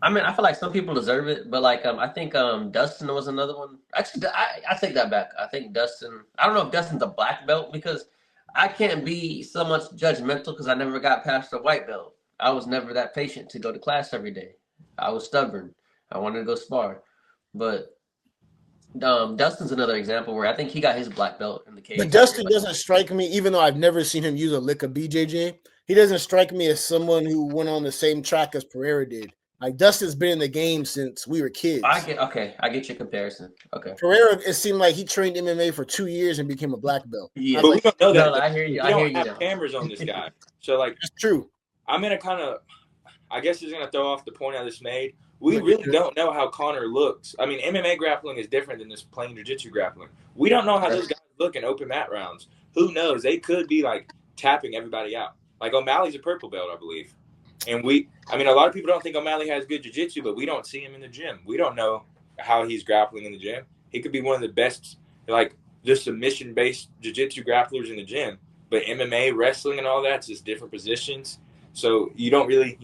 B: feel like some people deserve it, but like I think Dustin was another one. Actually, I take that back. I think Dustin. I don't know if Dustin's a black belt because I can't be so much judgmental because I never got past the white belt. I was never that patient to go to class every day. I was stubborn. I wanted to go spar, but Dustin's another example where I think he got his black belt in the cage.
A: But Dustin doesn't strike me, even though I've never seen him use a lick of BJJ. He doesn't strike me as someone who went on the same track as Pereira did. Like, Dustin's been in the game since we were kids.
B: I get your comparison. Okay.
A: Pereira, it seemed like he trained MMA for 2 years and became a black belt.
C: Yeah, but we don't know that.
B: No, I hear you.
C: We don't have cameras on this guy. So, like,
A: that's true.
C: I'm going to kind of, I guess he's going to throw off the point I just made. We really don't know how Connor looks. I mean, MMA grappling is different than this plain jiu-jitsu grappling. We don't know how those guys look in open mat rounds. Who knows? They could be, like, tapping everybody out. Like, O'Malley's a purple belt, I believe. And a lot of people don't think O'Malley has good jiu-jitsu, but we don't see him in the gym. We don't know how he's grappling in the gym. He could be one of the best, like, just submission-based jiu-jitsu grapplers in the gym. But MMA, wrestling, and all that's just different positions. So you don't really,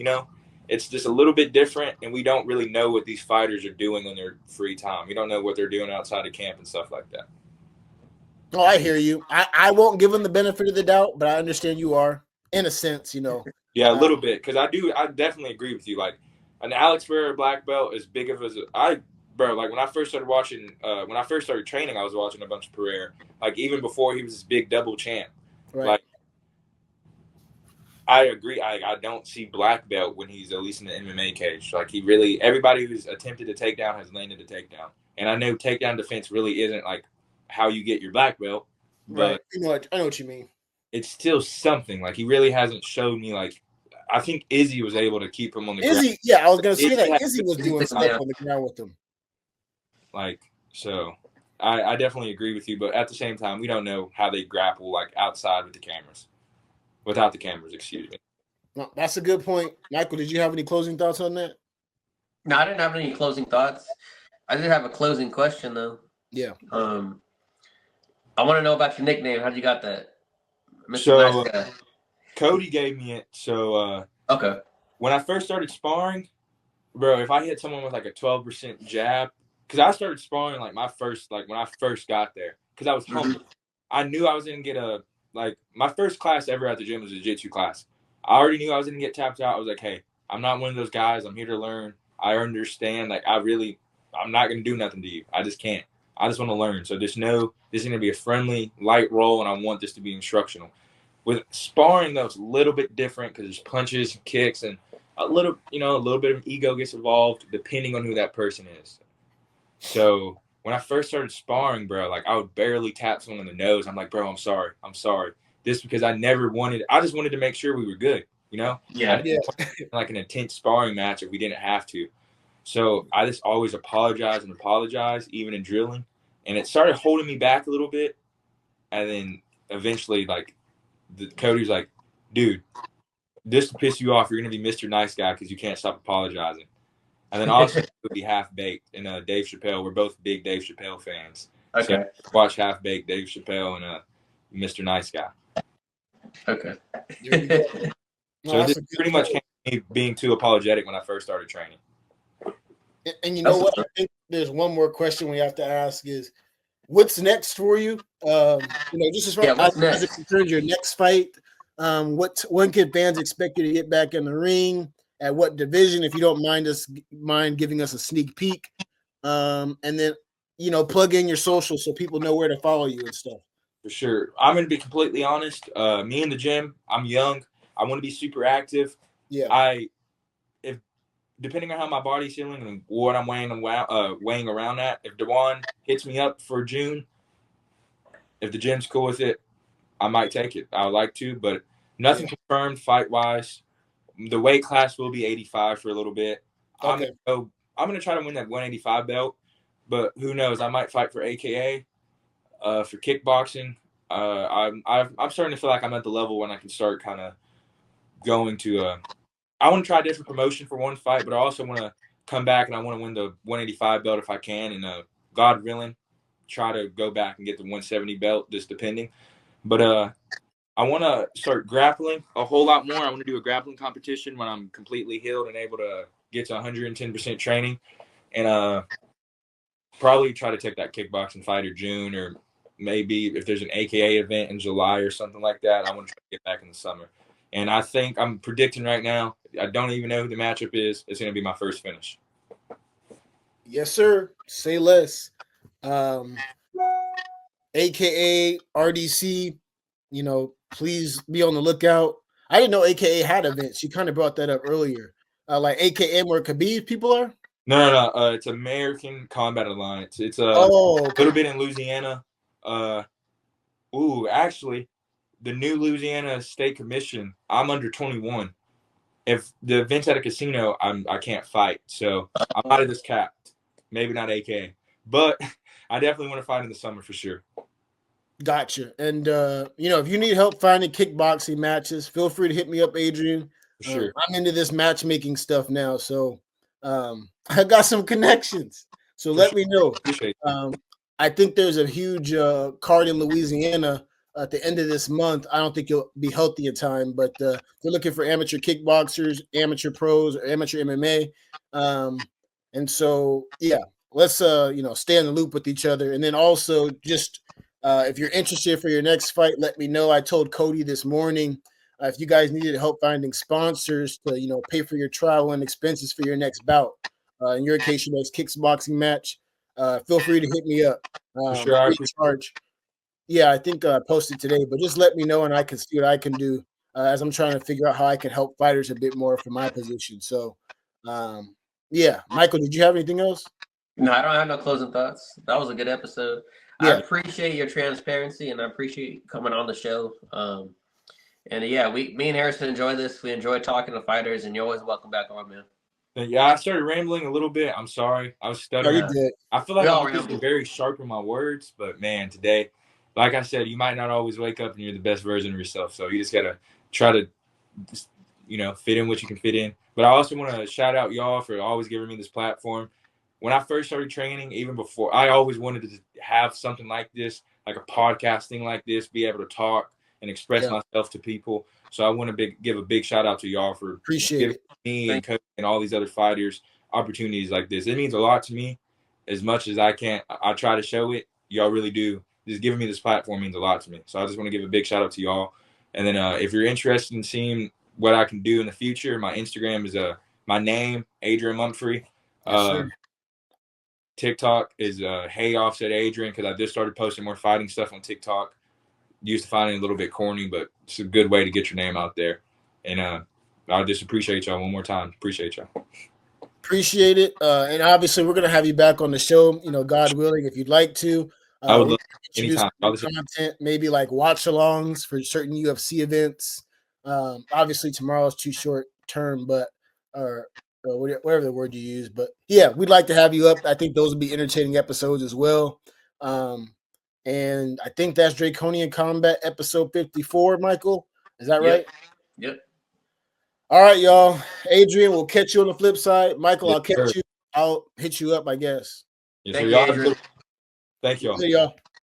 C: it's just a little bit different, and we don't really know what these fighters are doing on their free time. We don't know what they're doing outside of camp and stuff like that.
A: Oh, I hear you. I won't give them the benefit of the doubt, but I understand you are, in a sense,
C: Yeah, a little bit, because I definitely agree with you. Like, an Alex Pereira black belt, as big of as like, when I first started watching, when I first started training, I was watching a bunch of Pereira. Like, even before he was this big double champ.
A: Right.
C: Like, I agree. I don't see black belt when he's at least in the MMA cage. Like, everybody who's attempted to take down has landed a takedown. And I know takedown defense really isn't like how you get your black belt. But
A: right. I know what you mean.
C: It's still something. Like, he really hasn't showed me, like, I think Izzy was able to keep him on the ground.
A: Yeah, I was going to say that. Izzy was doing stuff on the ground with him.
C: Like, so I definitely agree with you. But at the same time, we don't know how they grapple, like, outside with the cameras. Without the cameras, excuse me.
A: No, that's a good point. Michael, did you have any closing thoughts on that?
B: No, I didn't have any closing thoughts. I did have a closing question, though.
A: Yeah.
B: I want to know about your nickname. How'd you got that?
C: Mr. Nice Guy. Cody gave me it. So,
B: okay.
C: When I first started sparring, bro, if I hit someone with like a 12% jab, because I started sparring like when I first got there, because I was humble. I knew I was going to get my first class ever at the gym was a jiu-jitsu class. I already knew I was going to get tapped out. I was like, hey, I'm not one of those guys. I'm here to learn. I understand. Like, I'm not going to do nothing to you. I just can't. I just want to learn. So just know this is going to be a friendly, light roll, and I want this to be instructional. With sparring, though, it's a little bit different because there's punches, kicks, and a little bit of ego gets involved depending on who that person is. So when I first started sparring, bro, like, I would barely tap someone on the nose. I'm like, bro, I'm sorry. This because I just wanted to make sure we were good, Yeah. Like an intense sparring match if we didn't have to. So I just always apologize, even in drilling. And it started holding me back a little bit. And then eventually, like, Cody's like, dude, this to piss you off, you're going to be Mr. Nice Guy because you can't stop apologizing. And then also it would be Half Baked and Dave Chappelle. We're both big Dave Chappelle fans.
B: Okay.
C: So watch Half Baked, Dave Chappelle, and Mr. Nice Guy.
B: Okay.
C: So this pretty much came to me being too apologetic when I first started training.
A: And you know what? I think there's one more question we have to ask is, what's next for you? Just as far as it concerns your next fight, when can fans expect you to get back in the ring? At what division, if you don't mind giving us a sneak peek? And then, plug in your social so people know where to follow you and stuff.
C: For sure. I'm going to be completely honest. Me in the gym, I'm young. I want to be super active.
A: Yeah.
C: If depending on how my body's feeling and what I'm weighing around at, if Dewan hits me up for June, if the gym's cool with it, I might take it. I would like to, but nothing confirmed fight-wise. The weight class will be 85 for a little bit.
A: Okay.
C: I'm going to try to win that 185 belt, but who knows? I might fight for AKA. For kickboxing, I'm starting to feel like I'm at the level when I can start kind of going to. I want to try a different promotion for one fight, but I also want to come back and I want to win the 185 belt if I can, and God willing, try to go back and get the 170 belt, just depending. But I want to start grappling a whole lot more. I want to do a grappling competition when I'm completely healed and able to get to 110% training, and probably try to take that kickboxing fight in June, or maybe if there's an AKA event in July or something like that. I want to try to get back in the summer. And I think I'm predicting right now, I don't even know who the matchup is. It's going to be my first finish.
A: Yes, sir. Say less. AKA RDC, please be on the lookout. I didn't know AKA had events. You kind of brought that up earlier. Like AKA where Khabib people are?
C: No. It's American Combat Alliance. It's a little bit in Louisiana. Actually, the new Louisiana State Commission, I'm under 21. If the event's at a casino, I can't fight. So I'm out of this capped. Maybe not AKA. But I definitely want to fight in the summer for sure.
A: Gotcha. And, if you need help finding kickboxing matches, feel free to hit me up, Adrian.
C: For sure.
A: I'm into this matchmaking stuff now. So I got some connections. So let me know. I think there's a huge card in Louisiana at the end of this month. I don't think you'll be healthy in time, but they're looking for amateur kickboxers, amateur pros, or amateur MMA. And so, let's, stay in the loop with each other. And then also just if you're interested for your next fight, let me know. I told Cody this morning, if you guys needed help finding sponsors to, pay for your travel and expenses for your next bout, in your case, your next kickboxing match, feel free to hit me up.
C: Sure,
A: free charge. Yeah, I think I posted today, but just let me know and I can see what I can do as I'm trying to figure out how I can help fighters a bit more from my position. So, Michael, did you have anything else?
B: No, I don't have no closing thoughts. That was a good episode. Yeah. I appreciate your transparency and I appreciate you coming on the show. Me and Harrison enjoy this. We enjoy talking to fighters, and you're always welcome back on, man.
C: Yeah, I started rambling a little bit. I'm sorry. I was stuttering. I feel like I'm very sharp in my words, but man, today, like I said, you might not always wake up and you're the best version of yourself. So you just got to try to, fit in what you can fit in. But I also want to shout out y'all for always giving me this platform. When I first started training, even before, I always wanted to have something like this, like a podcasting like this, be able to talk and express myself to people. So I want to give a big shout out to y'all for giving me and Cody and all these other fighters opportunities like this. It means a lot to me. As much as I can, I try to show it. Y'all really do. Just giving me this platform means a lot to me. So I just want to give a big shout out to y'all. And then if you're interested in seeing what I can do in the future, my Instagram is my name, Adrian Mumphrey. TikTok is Hey Offset Adrian, because I just started posting more fighting stuff on TikTok. Used to find it a little bit corny, but it's a good way to get your name out there. And I just appreciate y'all one more time. Appreciate y'all.
A: Appreciate it. And obviously, we're going to have you back on the show, God willing, if you'd like to.
C: I would love anytime.
A: Content, maybe like watch-alongs for certain UFC events. Obviously, tomorrow's too short term, but whatever the word you use. But yeah, we'd like to have you up. I think those would be entertaining episodes as well. And I think that's Draconian Combat episode 54, Michael. Is that right?
B: Yep.
A: All right, y'all. Adrian, we'll catch you on the flip side. Michael, I'll catch you. I'll hit you up, I guess.
C: Yes, Thank you, Adrian. Thank you all.
A: See y'all.